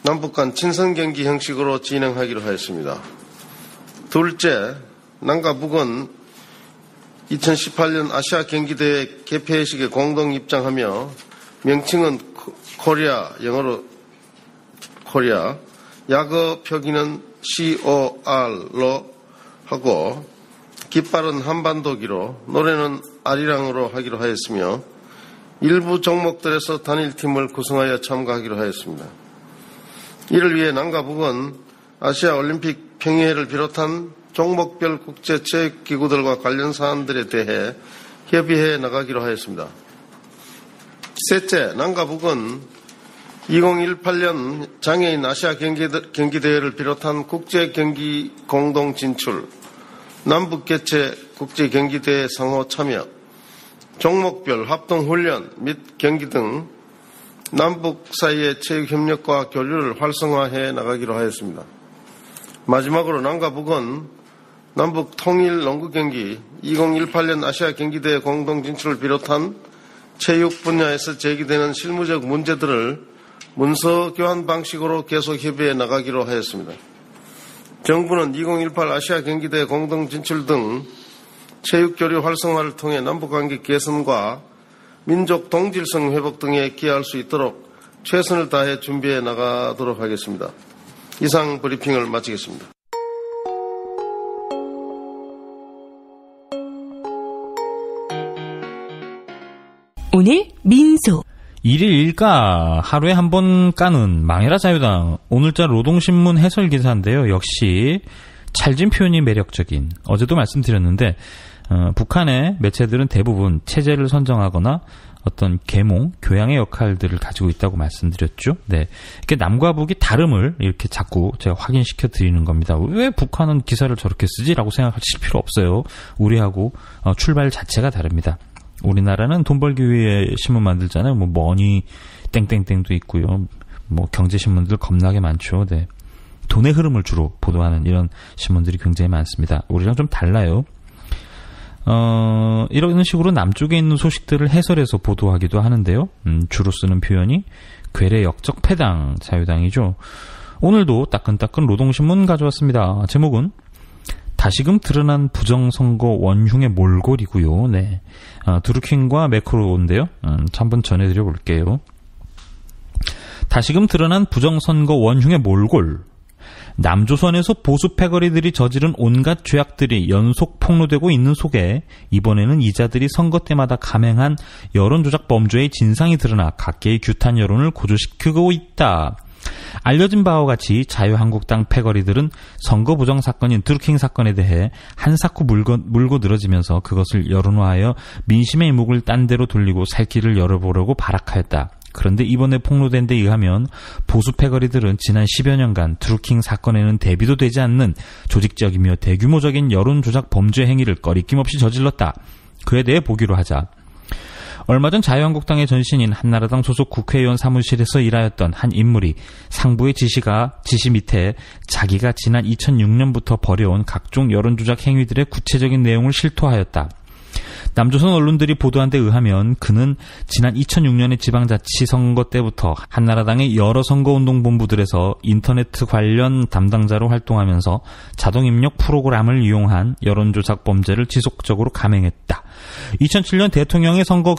Speaker 6: 남북 간 친선 경기 형식으로 진행하기로 하였습니다. 둘째, 남과 북은 2018년 아시아 경기대회 개폐식에 공동 입장하며 명칭은 코리아, 영어로 코리아, 약어 표기는 COR로 하고 깃발은 한반도기로 노래는 아리랑으로 하기로 하였으며 일부 종목들에서 단일팀을 구성하여 참가하기로 하였습니다. 이를 위해 남과 북은 아시아 올림픽 평의회를 비롯한 종목별 국제체육기구들과 관련 사안들에 대해 협의해 나가기로 하였습니다. 셋째, 남과 북은 2018년 장애인 아시아 경기대회를 비롯한 국제경기 공동 진출, 남북 개최 국제경기대회 상호 참여, 종목별 합동훈련 및 경기 등 남북 사이의 체육협력과 교류를 활성화해 나가기로 하였습니다. 마지막으로 남과 북은 남북 통일 농구경기 2018년 아시아 경기대회 공동 진출을 비롯한 체육 분야에서 제기되는 실무적 문제들을 문서 교환 방식으로 계속 협의해 나가기로 하였습니다. 정부는 2018 아시아 경기대회 공동 진출 등 체육교류 활성화를 통해 남북관계 개선과 민족 동질성 회복 등에 기여할 수 있도록 최선을 다해 준비해 나가도록 하겠습니다. 이상 브리핑을 마치겠습니다.
Speaker 2: 오늘 민소.
Speaker 1: 일일 일가 하루에 한 번 까는 망해라 자유당. 오늘자 노동신문 해설 기사인데요. 역시 찰진 표현이 매력적인. 어제도 말씀드렸는데 북한의 매체들은 대부분 체제를 선정하거나 어떤 계몽, 교양의 역할들을 가지고 있다고 말씀드렸죠. 네, 이렇게 남과 북이 다름을 이렇게 자꾸 제가 확인시켜 드리는 겁니다. 왜 북한은 기사를 저렇게 쓰지라고 생각하실 필요 없어요. 우리하고 출발 자체가 다릅니다. 우리나라는 돈 벌기 위해 신문 만들잖아요. 뭐 머니 땡땡땡도 있고요. 뭐 경제신문들 겁나게 많죠. 네, 돈의 흐름을 주로 보도하는 이런 신문들이 굉장히 많습니다. 우리랑 좀 달라요. 이런 식으로 남쪽에 있는 소식들을 해설해서 보도하기도 하는데요. 주로 쓰는 표현이 괴뢰 역적 패당 자유당이죠. 오늘도 따끈따끈 노동신문 가져왔습니다. 제목은 다시금 드러난 부정선거 원흉의 몰골이고요. 네, 드루킹과 매크로인데요. 한번 전해드려 볼게요. 다시금 드러난 부정선거 원흉의 몰골. 남조선에서 보수 패거리들이 저지른 온갖 죄악들이 연속 폭로되고 있는 속에 이번에는 이자들이 선거 때마다 감행한 여론조작 범죄의 진상이 드러나 각계의 규탄 여론을 고조시키고 있다. 알려진 바와 같이 자유한국당 패거리들은 선거 부정 사건인 드루킹 사건에 대해 한사코 물고 늘어지면서 그것을 여론화하여 민심의 이목을 딴 데로 돌리고 살 길을 열어보려고 발악하였다. 그런데 이번에 폭로된 데 의하면 보수 패거리들은 지난 10여 년간 드루킹 사건에는 대비도 되지 않는 조직적이며 대규모적인 여론조작 범죄 행위를 꺼리낌 없이 저질렀다. 그에 대해 보기로 하자. 얼마 전 자유한국당의 전신인 한나라당 소속 국회의원 사무실에서 일하였던 한 인물이 상부의 지시 밑에 자기가 지난 2006년부터 벌여온 각종 여론조작 행위들의 구체적인 내용을 실토하였다. 남조선 언론들이 보도한 데 의하면 그는 지난 2006년의 지방자치선거 때부터 한나라당의 여러 선거운동본부들에서 인터넷 관련 담당자로 활동하면서 자동입력 프로그램을 이용한 여론조작 범죄를 지속적으로 감행했다. 2007년 대통령의 선거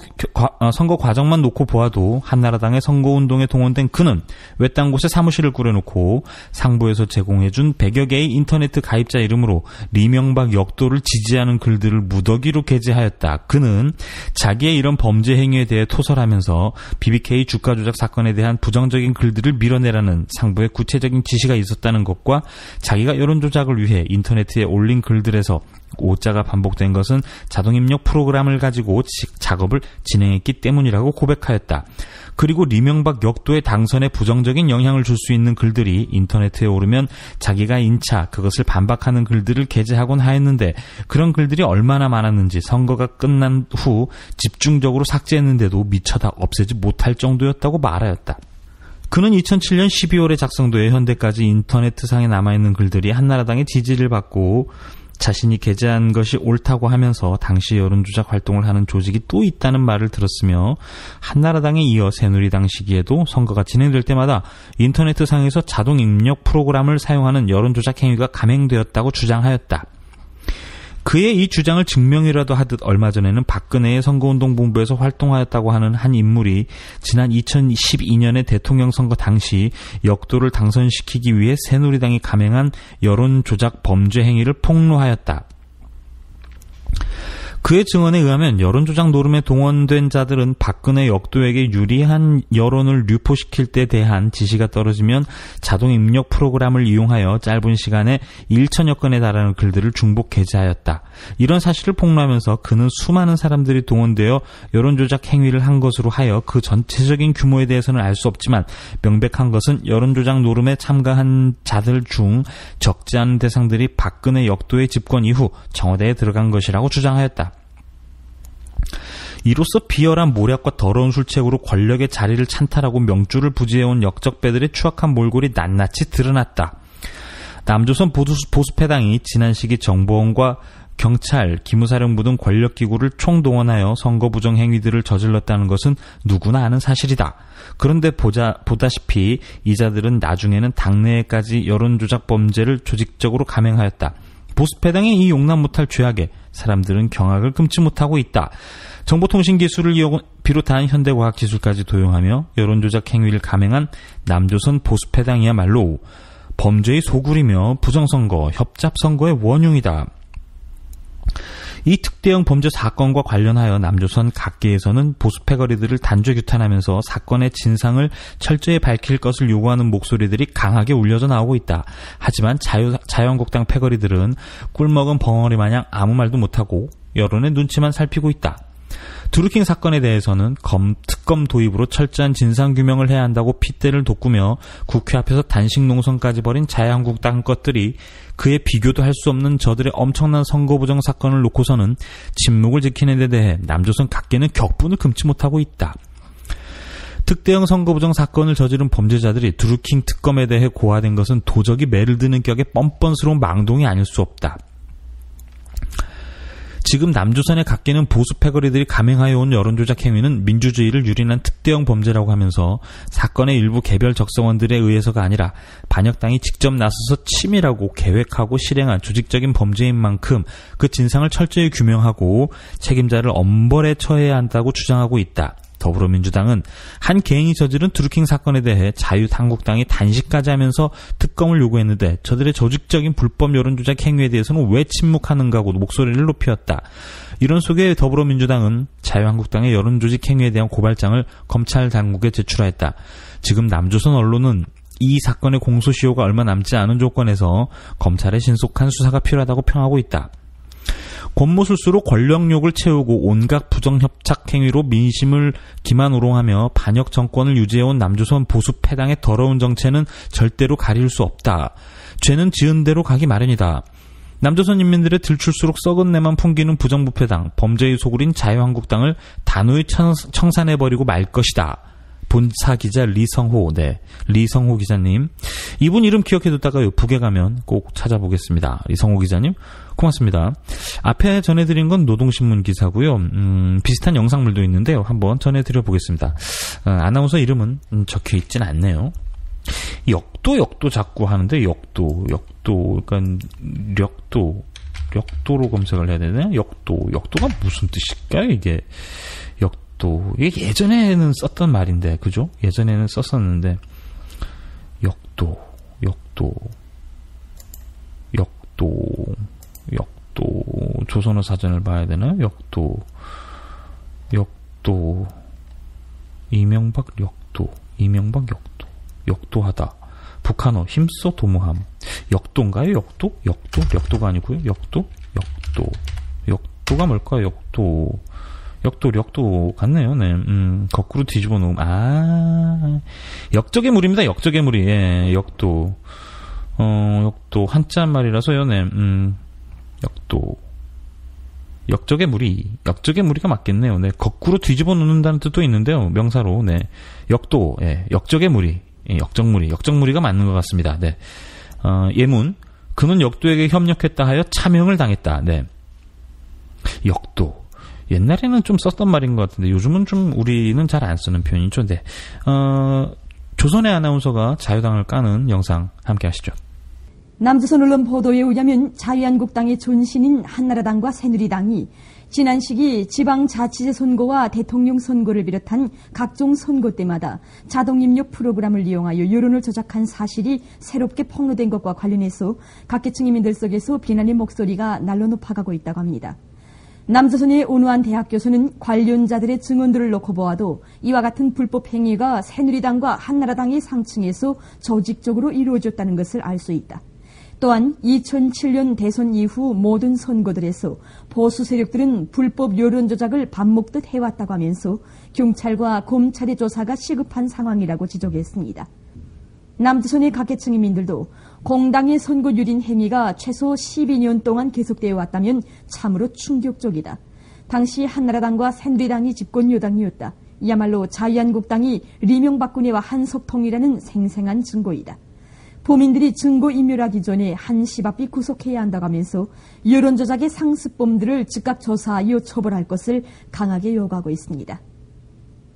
Speaker 1: 과정만 놓고 보아도 한나라당의 선거운동에 동원된 그는 외딴 곳에 사무실을 꾸려놓고 상부에서 제공해준 100여 개의 인터넷 가입자 이름으로 리명박 역도를 지지하는 글들을 무더기로 게재하였다. 그는 자기의 이런 범죄 행위에 대해 토설하면서 BBK 주가 조작 사건에 대한 부정적인 글들을 밀어내라는 상부의 구체적인 지시가 있었다는 것과 자기가 여론조작을 위해 인터넷에 올린 글들에서 오자가 반복된 것은 자동입력 프로그램을 가지고 작업을 진행했기 때문이라고 고백하였다. 그리고 리명박 역도의 당선에 부정적인 영향을 줄 수 있는 글들이 인터넷에 오르면 자기가 인차 그것을 반박하는 글들을 게재하곤 하였는데 그런 글들이 얼마나 많았는지 선거가 끝난 후 집중적으로 삭제했는데도 미처 다 없애지 못할 정도였다고 말하였다. 그는 2007년 12월에 작성돼 현대까지 인터넷상에 남아있는 글들이 한나라당의 지지를 받고 자신이 게재한 것이 옳다고 하면서 당시 여론조작 활동을 하는 조직이 또 있다는 말을 들었으며 한나라당에 이어 새누리당 시기에도 선거가 진행될 때마다 인터넷상에서 자동 입력 프로그램을 사용하는 여론조작 행위가 감행되었다고 주장하였다. 그의 이 주장을 증명이라도 하듯 얼마 전에는 박근혜의 선거운동본부에서 활동하였다고 하는 한 인물이 지난 2012년의 대통령 선거 당시 역도를 당선시키기 위해 새누리당이 감행한 여론조작 범죄 행위를 폭로하였다. 그의 증언에 의하면 여론조작 노름에 동원된 자들은 박근혜 역도에게 유리한 여론을 유포시킬 때 대한 지시가 떨어지면 자동 입력 프로그램을 이용하여 짧은 시간에 1천여 건에 달하는 글들을 중복 게재하였다. 이런 사실을 폭로하면서 그는 수많은 사람들이 동원되어 여론조작 행위를 한 것으로 하여 그 전체적인 규모에 대해서는 알 수 없지만 명백한 것은 여론조작 노름에 참가한 자들 중 적지 않은 대상들이 박근혜 역도의 집권 이후 청와대에 들어간 것이라고 주장하였다. 이로써 비열한 모략과 더러운 술책으로 권력의 자리를 찬탈하고 명주를 부지해온 역적배들의 추악한 몰골이 낱낱이 드러났다. 남조선 보수패당이 지난 시기 정보원과 경찰, 기무사령부 등 권력기구를 총동원하여 선거 부정 행위들을 저질렀다는 것은 누구나 아는 사실이다. 그런데 보다시피 이자들은 나중에는 당내에까지 여론조작 범죄를 조직적으로 감행하였다. 보수패당의 이 용납 못할 죄악에 사람들은 경악을 금치 못하고 있다. 정보통신기술을 비롯한 현대과학기술까지 도용하며 여론조작 행위를 감행한 남조선 보수패당이야말로 범죄의 소굴이며 부정선거, 협잡선거의 원흉이다. 이 특대형 범죄 사건과 관련하여 남조선 각계에서는 보수 패거리들을 단죄 규탄하면서 사건의 진상을 철저히 밝힐 것을 요구하는 목소리들이 강하게 울려져 나오고 있다. 하지만 자유한국당 패거리들은 꿀먹은 벙어리 마냥 아무 말도 못하고 여론의 눈치만 살피고 있다. 드루킹 사건에 대해서는 특검 도입으로 철저한 진상규명을 해야 한다고 핏대를 돋구며 국회 앞에서 단식 농성까지 벌인 자유한국당 것들이 그에 비교도 할 수 없는 저들의 엄청난 선거부정 사건을 놓고서는 침묵을 지키는 데 대해 남조선 각계는 격분을 금치 못하고 있다. 특대형 선거부정 사건을 저지른 범죄자들이 드루킹 특검에 대해 고하된 것은 도적이 매를 드는 격의 뻔뻔스러운 망동이 아닐 수 없다. 지금 남조선의 각계는 보수 패거리들이 감행하여 온 여론조작 행위는 민주주의를 유린한 특대형 범죄라고 하면서 사건의 일부 개별 적성원들에 의해서가 아니라 반역당이 직접 나서서 치밀하고 계획하고 실행한 조직적인 범죄인 만큼 그 진상을 철저히 규명하고 책임자를 엄벌에 처해야 한다고 주장하고 있다. 더불어민주당은 한 개인이 저지른 드루킹 사건에 대해 자유한국당이 단식까지 하면서 특검을 요구했는데 저들의 조직적인 불법 여론조작 행위에 대해서는 왜 침묵하는가고 목소리를 높였다. 이런 속에 더불어민주당은 자유한국당의 여론조직 행위에 대한 고발장을 검찰 당국에 제출하였다. 지금 남조선 언론은 이 사건의 공소시효가 얼마 남지 않은 조건에서 검찰의 신속한 수사가 필요하다고 평하고 있다. 권모술수로 권력욕을 채우고 온갖 부정협착 행위로 민심을 기만우롱하며 반역 정권을 유지해온 남조선 보수 패당의 더러운 정체는 절대로 가릴 수 없다. 죄는 지은 대로 가기 마련이다. 남조선 인민들의 들출수록 썩은 내만 풍기는 부정부패당, 범죄의 소굴인 자유한국당을 단호히 청산해버리고 말 것이다. 본사 기자 리성호, 리성호 기자님. 이분 이름 기억해뒀다가요, 북에 가면 꼭 찾아보겠습니다. 리성호 기자님, 고맙습니다. 앞에 전해드린 건 노동신문 기사고요. 비슷한 영상물도 있는데요. 한번 전해드려 보겠습니다. 아나운서 이름은 적혀있진 않네요. 역도 자꾸 하는데, 그러니까 역도로 검색을 해야 되나요? 역도가 무슨 뜻일까요, 이게? 이게 예전에는 썼던 말인데, 그죠? 예전에는 썼었는데, 역도, 조선어 사전을 봐야 되나요? 이명박 역도하다. 북한어, 힘써 도모함. 역도인가요? 역도가 아니고요. 역도가 뭘까요? 역도 같네요. 네. 거꾸로 뒤집어 놓으면, 역적의 물입니다. 역적의 물이. 예, 역도. 한자 말이라서요. 네. 역적의 무리가 맞겠네요. 네. 거꾸로 뒤집어 놓는다는 뜻도 있는데요. 명사로. 네. 역도. 예, 역적의 무리. 예, 역적무리가 맞는 것 같습니다. 네. 예문. 그는 역도에게 협력했다 하여 차명을 당했다. 네. 역도. 옛날에는 좀 썼던 말인 것 같은데 요즘은 좀 우리는 잘 안 쓰는 표현이죠. 네. 조선의 아나운서가 자유당을 까는 영상 함께 하시죠.
Speaker 7: 남조선 언론 보도에 의하면 자유한국당의 존신인 한나라당과 새누리당이 지난 시기 지방자치제 선거와 대통령 선거를 비롯한 각종 선거 때마다 자동 입력 프로그램을 이용하여 여론을 조작한 사실이 새롭게 폭로된 것과 관련해서 각계층 인민들 속에서 비난의 목소리가 날로 높아가고 있다고 합니다. 남조선의 온화한 대학 교수는 관련자들의 증언들을 놓고 보아도 이와 같은 불법 행위가 새누리당과 한나라당의 상층에서 조직적으로 이루어졌다는 것을 알 수 있다. 또한 2007년 대선 이후 모든 선거들에서 보수 세력들은 불법 여론 조작을 밥 먹듯 해왔다고 하면서 경찰과 검찰의 조사가 시급한 상황이라고 지적했습니다. 남조선의 각계층 인민들도 공당의 선거 유린 행위가 최소 12년 동안 계속되어 왔다면 참으로 충격적이다. 당시 한나라당과 새누리당이 집권 여당이었다. 이야말로 자유한국당이 리명박근혜와 한석통이라는 생생한 증거이다. 보민들이 증거인멸하기 전에 한시 바삐 구속해야 한다고 하면서 여론조작의 상습범들을 즉각 조사하여 처벌할 것을 강하게 요구하고 있습니다.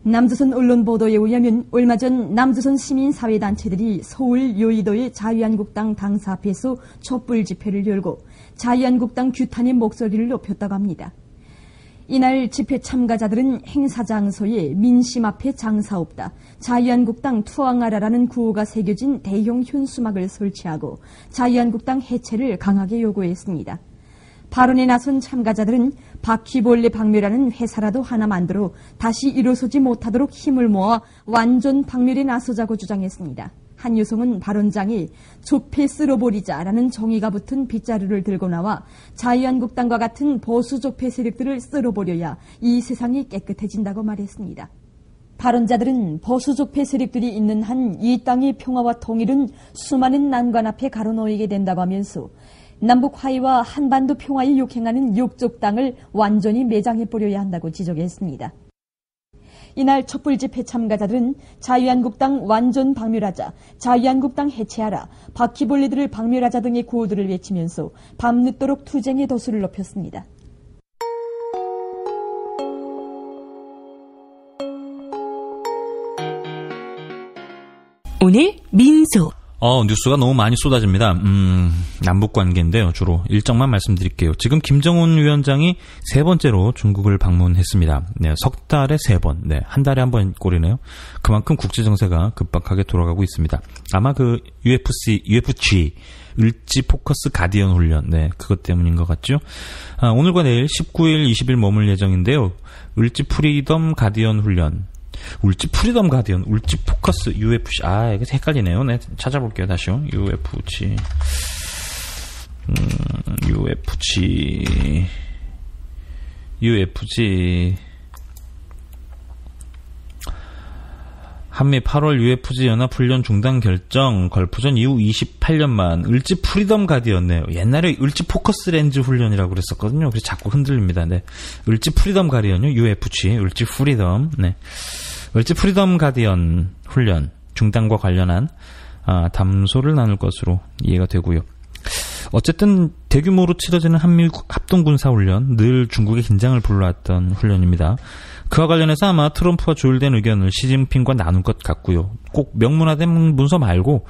Speaker 7: 남조선 언론 보도에 의하면 얼마 전 남조선 시민사회단체들이 서울 여의도의 자유한국당 당사 앞에서 촛불 집회를 열고 자유한국당 규탄의 목소리를 높였다고 합니다. 이날 집회 참가자들은 행사 장소에 민심 앞에 장사 없다, 자유한국당 투항하라라는 구호가 새겨진 대형 현수막을 설치하고 자유한국당 해체를 강하게 요구했습니다. 발언에 나선 참가자들은 바퀴벌레 박멸하는 회사라도 하나 만들어 다시 일어서지 못하도록 힘을 모아 완전 박멸에 나서자고 주장했습니다. 한유성은 발언장에 좁혀 쓸어버리자라는 정의가 붙은 빗자루를 들고 나와 자유한국당과 같은 보수 좁혀 세력들을 쓸어버려야 이 세상이 깨끗해진다고 말했습니다. 발언자들은 보수 좁혀 세력들이 있는 한 이 땅의 평화와 통일은 수많은 난관 앞에 가로놓이게 된다고 하면서 남북 화해와 한반도 평화에 욕행하는 욕족당을 완전히 매장해버려야 한다고 지적했습니다. 이날 촛불 집회 참가자들은 자유한국당 완전 박멸하자, 자유한국당 해체하라, 바퀴벌레들을 박멸하자 등의 구호들을 외치면서 밤늦도록 투쟁의 도수를 높였습니다.
Speaker 2: 오늘 민소.
Speaker 1: 뉴스가 너무 많이 쏟아집니다. 남북 관계인데요. 주로 일정만 말씀드릴게요. 지금 김정은 위원장이 3번째로 중국을 방문했습니다. 네, 석 달에 3번. 네, 한 달에 한 번 꼴이네요. 그만큼 국제 정세가 급박하게 돌아가고 있습니다. 아마 그 UFC 을지 포커스 가디언 훈련, 네, 그것 때문인 것 같죠. 오늘과 내일 19일, 20일 머물 예정인데요. 을지 프리덤 가디언 훈련. 울지 프리덤 가디언, 울지 포커스, UFC. 이거 헷갈리네요. 네, 찾아볼게요, 다시요. UFC. 한미 8월 UFC 연합훈련 중단 결정, 걸프전 이후 28년 만, 을지 프리덤 가디언네요. 옛날에 을지 포커스 렌즈 훈련이라고 그랬었거든요. 그래서 자꾸 흔들립니다. 네. 을지 프리덤 가디언요. UFC, 을지 프리덤, 네. 을지 프리덤 가디언 훈련 중단과 관련한 담소를 나눌 것으로 이해가 되고요. 어쨌든 대규모로 치러지는 한미 합동군사훈련, 늘 중국의 긴장을 불러왔던 훈련입니다. 그와 관련해서 아마 트럼프와 조율된 의견을 시진핑과 나눌 것 같고요. 꼭 명문화된 문서 말고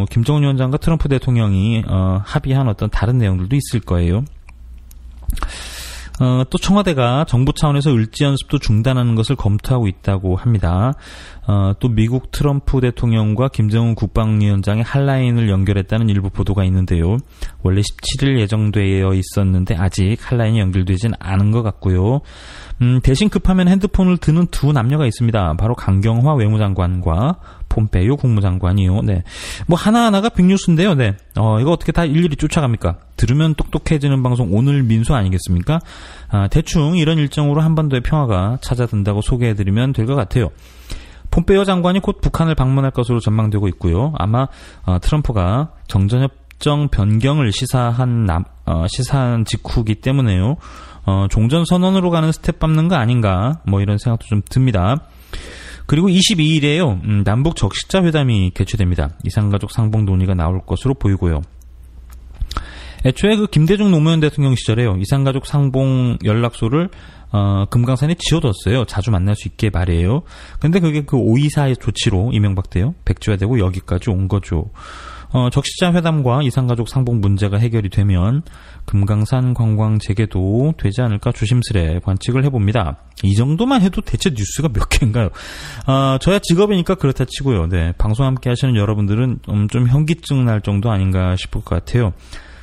Speaker 1: 김정은 위원장과 트럼프 대통령이 합의한 어떤 다른 내용들도 있을 거예요. 또 청와대가 정부 차원에서 을지 연습도 중단하는 것을 검토하고 있다고 합니다. 또 미국 트럼프 대통령과 김정은 국방위원장의 핫라인을 연결했다는 일부 보도가 있는데요. 원래 17일 예정되어 있었는데 아직 핫라인이 연결되진 않은 것 같고요. 대신 급하면 핸드폰을 드는 두 남녀가 있습니다. 바로 강경화 외무장관과 폼페이오 국무장관이요. 네. 뭐 하나하나가 빅뉴스인데요. 네. 이거 어떻게 다 일일이 쫓아갑니까? 들으면 똑똑해지는 방송 오늘 민소 아니겠습니까? 대충 이런 일정으로 한반도의 평화가 찾아든다고 소개해드리면 될 것 같아요. 폼페이오 장관이 곧 북한을 방문할 것으로 전망되고 있고요. 아마 트럼프가 정전협정 변경을 시사한 직후이기 때문에요. 종전선언으로 가는 스텝 밟는 거 아닌가, 뭐 이런 생각도 좀 듭니다. 그리고 22일에요. 남북 적시자 회담이 개최됩니다. 이산가족 상봉 논의가 나올 것으로 보이고요. 애초에 그 김대중 노무현 대통령 시절에요. 이산가족 상봉 연락소를 금강산에 지어뒀어요. 자주 만날 수 있게 말이에요. 근데 그게 그 5.24의 조치로 이명박 때요. 백지화되고 여기까지 온 거죠. 적시자 회담과 이산가족 상봉 문제가 해결이 되면 금강산 관광 재개도 되지 않을까 조심스레 관측을 해봅니다. 이 정도만 해도 대체 뉴스가 몇 개인가요? 저야 직업이니까 그렇다 치고요. 네, 방송 함께 하시는 여러분들은 좀 현기증 날 정도 아닌가 싶을 것 같아요.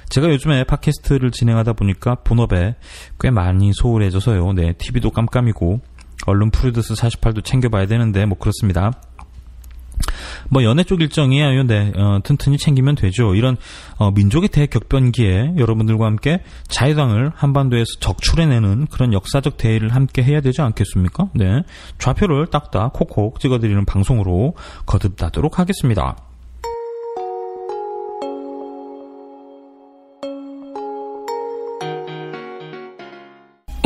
Speaker 1: 제가 요즘에 팟캐스트를 진행하다 보니까 본업에 꽤 많이 소홀해져서요. 네, TV도 깜깜이고 얼른 프리드스 48도 챙겨봐야 되는데 뭐 그렇습니다. 뭐 연애 쪽 일정이에요. 네, 튼튼히 챙기면 되죠. 이런 민족의 대격변기에 여러분들과 함께 자유당을 한반도에서 적출해내는 그런 역사적 대회를 함께 해야 되지 않겠습니까? 네, 좌표를 딱딱 콕콕 찍어드리는 방송으로 거듭나도록 하겠습니다.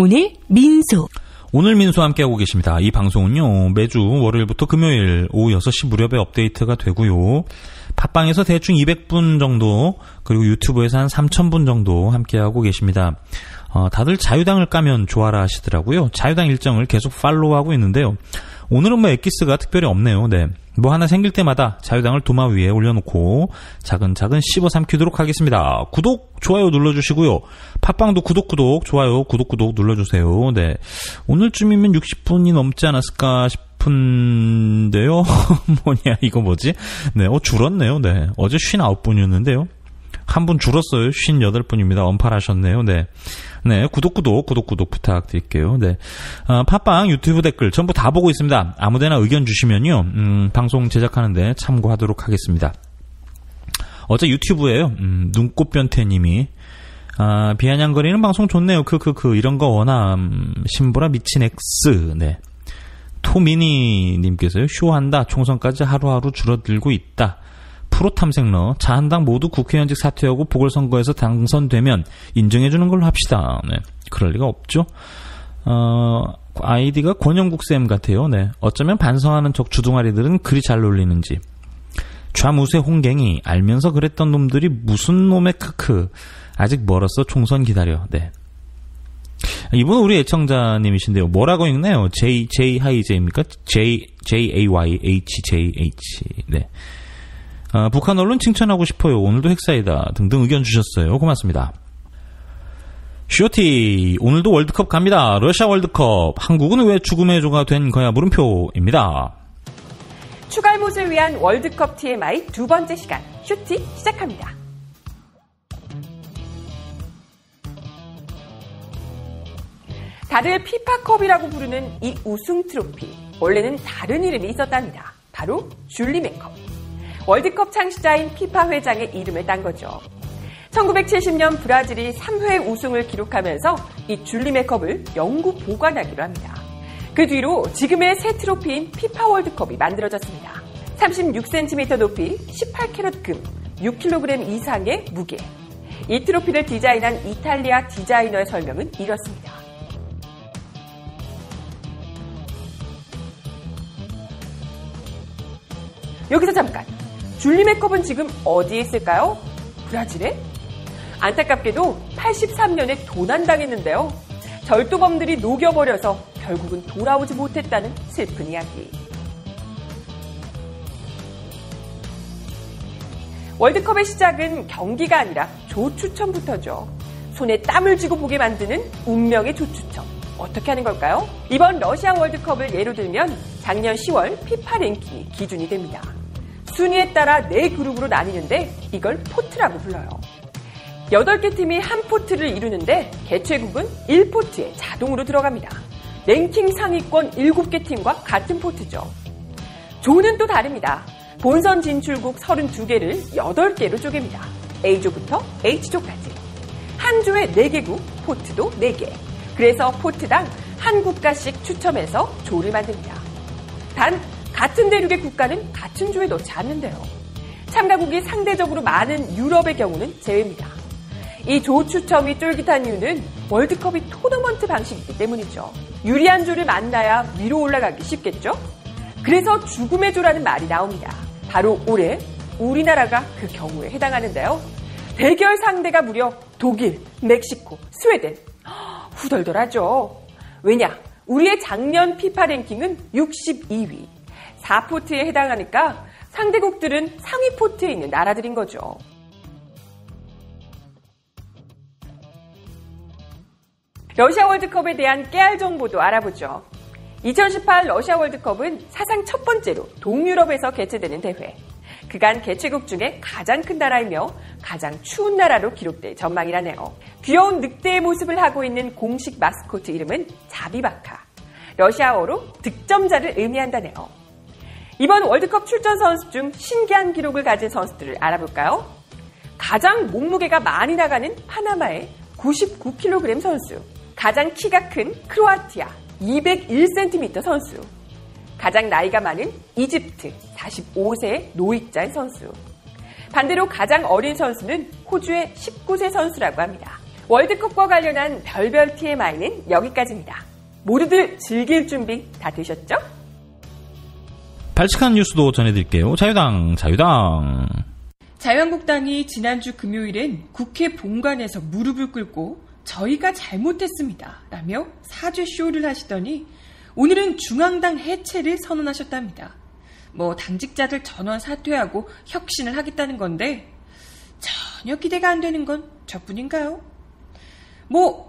Speaker 2: 오늘 민소.
Speaker 1: 오늘 민수와 함께하고 계십니다. 이 방송은요, 매주 월요일부터 금요일 오후 6시 무렵에 업데이트가 되고요. 팟빵에서 대충 200분 정도, 그리고 유튜브에서 한 3,000분 정도 함께하고 계십니다. 다들 자유당을 까면 좋아라 하시더라고요. 자유당 일정을 계속 팔로우하고 있는데요. 오늘은 뭐 엑기스가 특별히 없네요. 네. 뭐 하나 생길 때마다 자유당을 도마 위에 올려놓고 차근차근 씹어 삼키도록 하겠습니다. 구독, 좋아요 눌러주시고요. 팟빵도 구독, 좋아요, 구독 눌러주세요. 네. 오늘쯤이면 60분이 넘지 않았을까 싶은데요. 뭐냐, 이거 뭐지? 네, 줄었네요. 네. 어제 59분이었는데요. 한 분 줄었어요. 58분입니다. 언팔하셨네요. 네. 네. 구독 부탁드릴게요. 네. 팟빵, 유튜브 댓글 전부 다 보고 있습니다. 아무데나 의견 주시면요. 방송 제작하는데 참고하도록 하겠습니다. 어제 유튜브에요. 눈꽃변태님이 비아냥거리는 방송 좋네요. 이런 거 원함. 신보라 미친 X. 네. 토미니님께서요. 쇼한다. 총선까지 하루하루 줄어들고 있다. 프로탐색러 자한당 모두 국회의원직 사퇴하고 보궐선거에서 당선되면 인정해주는 걸로 합시다. 네. 그럴 리가 없죠. 아이디가 권영국쌤 같아요. 네. 어쩌면 반성하는 척 주둥아리들은 그리 잘 놀리는지. 좌무새 홍갱이 알면서 그랬던 놈들이 무슨 놈의 크크. 아직 멀었어. 총선 기다려. 네. 이분은 우리 애청자님이신데요. 뭐라고 읽나요? JJ입니까? JAYHJH. 네. 북한 언론 칭찬하고 싶어요. 오늘도 핵사이다. 등등 의견 주셨어요. 고맙습니다. 쇼티 오늘도 월드컵 갑니다. 러시아 월드컵. 한국은 왜 죽음의 조가 된 거야? 물음표입니다.
Speaker 8: 추갈못을 위한 월드컵 TMI 두 번째 시간 쇼티 시작합니다. 다들 피파컵이라고 부르는 이 우승 트로피. 원래는 다른 이름이 있었답니다. 바로 줄리메컵. 월드컵 창시자인 피파 회장의 이름을 딴 거죠. 1970년 브라질이 3회 우승을 기록하면서 이 줄리메컵을 영구 보관하기로 합니다. 그 뒤로 지금의 새 트로피인 피파 월드컵이 만들어졌습니다. 36cm 높이, 18캐럿 금, 6kg 이상의 무게. 이 트로피를 디자인한 이탈리아 디자이너의 설명은 이렇습니다. 여기서 잠깐. 줄리메컵은 지금 어디에 있을까요? 브라질에? 안타깝게도 83년에 도난당했는데요. 절도범들이 녹여버려서 결국은 돌아오지 못했다는 슬픈 이야기. 월드컵의 시작은 경기가 아니라 조추첨부터죠. 손에 땀을 쥐고 보게 만드는 운명의 조추첨. 어떻게 하는 걸까요? 이번 러시아 월드컵을 예로 들면 작년 10월 피파 랭킹이 기준이 됩니다. 순위에 따라 4그룹으로 나뉘는데 이걸 포트라고 불러요. 8개 팀이 한 포트를 이루는데 개최국은 1포트에 자동으로 들어갑니다. 랭킹 상위권 7개 팀과 같은 포트죠. 조는 또 다릅니다. 본선 진출국 32개를 8개로 쪼갭니다. A조부터 H조까지. 한 조에 4개국, 포트도 4개. 그래서 포트당 한 국가씩 추첨해서 조를 만듭니다. 단 같은 대륙의 국가는 같은 조에 넣지 않는데요. 참가국이 상대적으로 많은 유럽의 경우는 제외입니다. 이 조 추첨이 쫄깃한 이유는 월드컵이 토너먼트 방식이기 때문이죠. 유리한 조를 만나야 위로 올라가기 쉽겠죠? 그래서 죽음의 조라는 말이 나옵니다. 바로 올해 우리나라가 그 경우에 해당하는데요. 대결 상대가 무려 독일, 멕시코, 스웨덴. 후덜덜하죠. 왜냐? 우리의 작년 피파 랭킹은 62위. 4포트에 해당하니까 상대국들은 상위 포트에 있는 나라들인 거죠. 러시아 월드컵에 대한 깨알 정보도 알아보죠. 2018 러시아 월드컵은 사상 첫 번째로 동유럽에서 개최되는 대회. 그간 개최국 중에 가장 큰 나라이며 가장 추운 나라로 기록될 전망이라네요. 귀여운 늑대의 모습을 하고 있는 공식 마스코트 이름은 자비바카. 러시아어로 득점자를 의미한다네요. 이번 월드컵 출전 선수 중 신기한 기록을 가진 선수들을 알아볼까요? 가장 몸무게가 많이 나가는 파나마의 99kg 선수. 가장 키가 큰 크로아티아 201cm 선수. 가장 나이가 많은 이집트 45세 노익자의 선수. 반대로 가장 어린 선수는 호주의 19세 선수라고 합니다. 월드컵과 관련한 별별 TMI는 여기까지입니다. 모두들 즐길 준비 다 되셨죠?
Speaker 1: 발칙한 뉴스도 전해드릴게요. 자유당.
Speaker 9: 자유한국당이 지난주 금요일엔 국회 본관에서 무릎을 꿇고 저희가 잘못했습니다 라며 사죄쇼를 하시더니 오늘은 중앙당 해체를 선언하셨답니다. 당직자들 전원 사퇴하고 혁신을 하겠다는 건데 전혀 기대가 안 되는 건 저뿐인가요?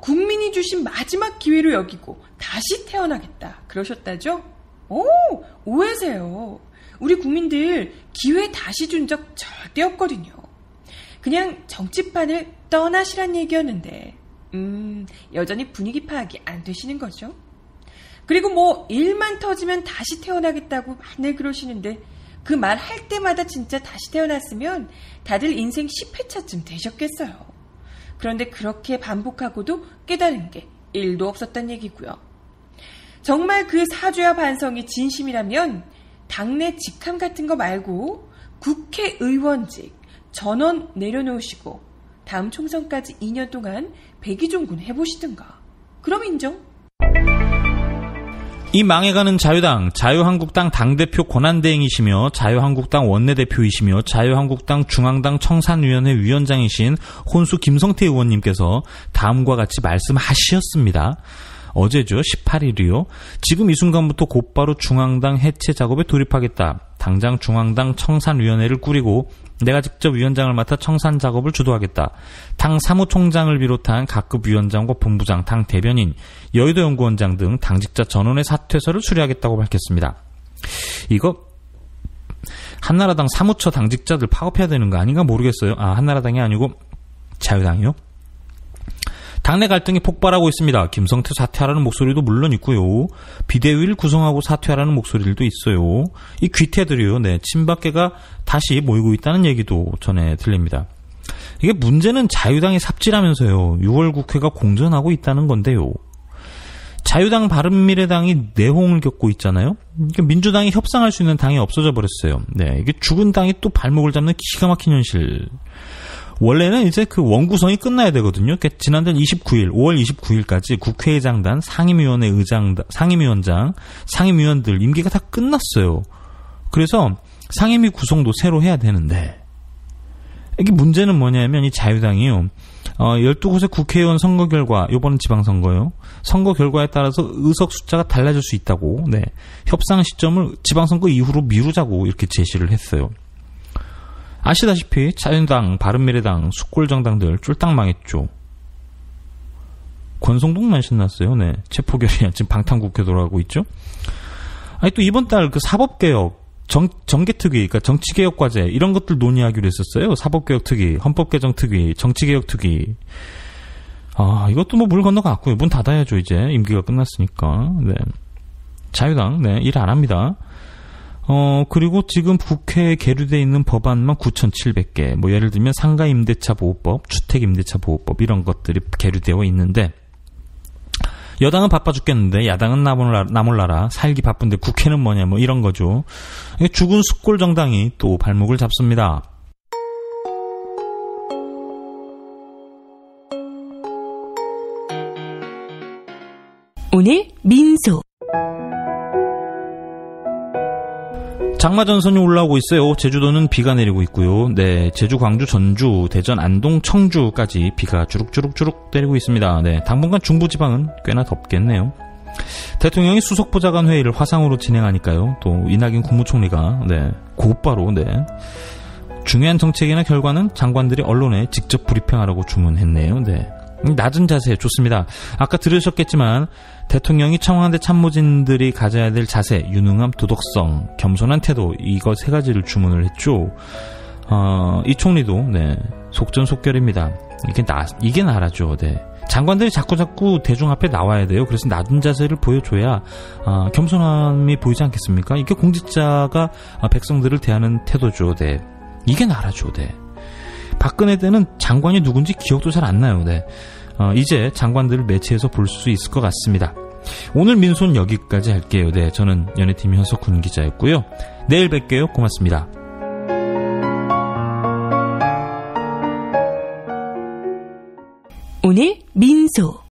Speaker 9: 국민이 주신 마지막 기회로 여기고 다시 태어나겠다 그러셨다죠? 오해세요. 우리 국민들 기회 다시 준 적 절대 없거든요. 그냥 정치판을 떠나시란 얘기였는데 여전히 분위기 파악이 안 되시는 거죠. 그리고 뭐 일만 터지면 다시 태어나겠다고 맨날 그러시는데 그 말 할 때마다 진짜 다시 태어났으면 다들 인생 10회차쯤 되셨겠어요. 그런데 그렇게 반복하고도 깨달은 게 1도 없었단 얘기고요. 정말 그 사죄와 반성이 진심이라면 당내 직함 같은 거 말고 국회의원직 전원 내려놓으시고 다음 총선까지 2년 동안 백의종군 해보시든가. 그럼 인정?
Speaker 1: 이 망해가는 자유당, 자유한국당 당대표 권한대행이시며 자유한국당 원내대표이시며 자유한국당 중앙당 청산위원회 위원장이신 혼수 김성태 의원님께서 다음과 같이 말씀하셨습니다. 어제죠. 18일이요. 지금 이 순간부터 곧바로 중앙당 해체 작업에 돌입하겠다. 당장 중앙당 청산위원회를 꾸리고 내가 직접 위원장을 맡아 청산 작업을 주도하겠다. 당 사무총장을 비롯한 각급 위원장과 본부장, 당 대변인, 여의도 연구원장 등 당직자 전원의 사퇴서를 수리하겠다고 밝혔습니다. 이거 한나라당 사무처 당직자들 파업해야 되는 거 아닌가 모르겠어요. 한나라당이 아니고 자유당이요? 당내 갈등이 폭발하고 있습니다. 김성태 사퇴하라는 목소리도 물론 있고요. 비대위를 구성하고 사퇴하라는 목소리들도 있어요. 이 귀태들이요. 친박계가 다시 모이고 있다는 얘기도 전해 들립니다. 이게 문제는 자유당이 삽질하면서요. 6월 국회가 공전하고 있다는 건데요. 자유당 바른미래당이 내홍을 겪고 있잖아요. 민주당이 협상할 수 있는 당이 없어져 버렸어요. 이게 죽은 당이 또 발목을 잡는 기가 막힌 현실. 원래는 이제 그 원구성이 끝나야 되거든요. 지난달 29일, 5월 29일까지 국회의장단, 상임위원회 의장, 상임위원장, 상임위원들 임기가 다 끝났어요. 그래서 상임위 구성도 새로 해야 되는데, 이게 문제는 뭐냐면 이 자유당이요. 12곳의 국회의원 선거 결과, 이번 지방선거요. 선거 결과에 따라서 의석 숫자가 달라질 수 있다고, 협상 시점을 지방선거 이후로 미루자고 이렇게 제시를 했어요. 아시다시피 자유당, 바른미래당, 숙골정당들 쫄딱 망했죠. 권성동만 신났어요. 체포결의안 지금 방탄국회 돌아가고 있죠. 또 이번 달 그 사법개혁, 정개특위, 그러니까 정치개혁과제 이런 것들 논의하기로 했었어요. 사법개혁특위, 헌법개정특위, 정치개혁특위. 이것도 뭐 물 건너갔고요. 문 닫아야죠. 이제 임기가 끝났으니까. 자유당 일 안 합니다. 그리고 지금 국회에 계류되어 있는 법안만 9,700개. 뭐 예를 들면 상가임대차 보호법, 주택임대차 보호법 이런 것들이 계류되어 있는데 여당은 바빠 죽겠는데 야당은 나몰라라. 살기 바쁜데 국회는 뭐냐 뭐 이런 거죠. 죽은 숙골 정당이 또 발목을 잡습니다.
Speaker 2: 오늘 민소
Speaker 1: 장마 전선이 올라오고 있어요. 제주도는 비가 내리고 있고요. 제주, 광주, 전주, 대전, 안동, 청주까지 비가 주룩주룩 내리고 있습니다. 당분간 중부지방은 꽤나 덥겠네요. 대통령이 수석보좌관 회의를 화상으로 진행하니까요. 또 이낙연 국무총리가 곧바로 중요한 정책이나 결과는 장관들이 언론에 직접 브리핑하라고 주문했네요. 낮은 자세 좋습니다. 아까 들으셨겠지만 대통령이 청와대 참모진들이 가져야 될 자세, 유능함, 도덕성, 겸손한 태도 이거 세 가지를 주문을 했죠. 이 총리도 속전속결입니다. 이게 나라죠. 장관들이 자꾸 대중 앞에 나와야 돼요. 그래서 낮은 자세를 보여줘야 겸손함이 보이지 않겠습니까? 이게 공직자가 백성들을 대하는 태도죠. 이게 나라죠. 박근혜 때는 장관이 누군지 기억도 잘 안 나요. 이제 장관들을 매체에서 볼 수 있을 것 같습니다. 오늘 민소는 여기까지 할게요. 저는 연예팀 현석훈 기자였고요. 내일 뵐게요. 고맙습니다.
Speaker 2: 오늘 민소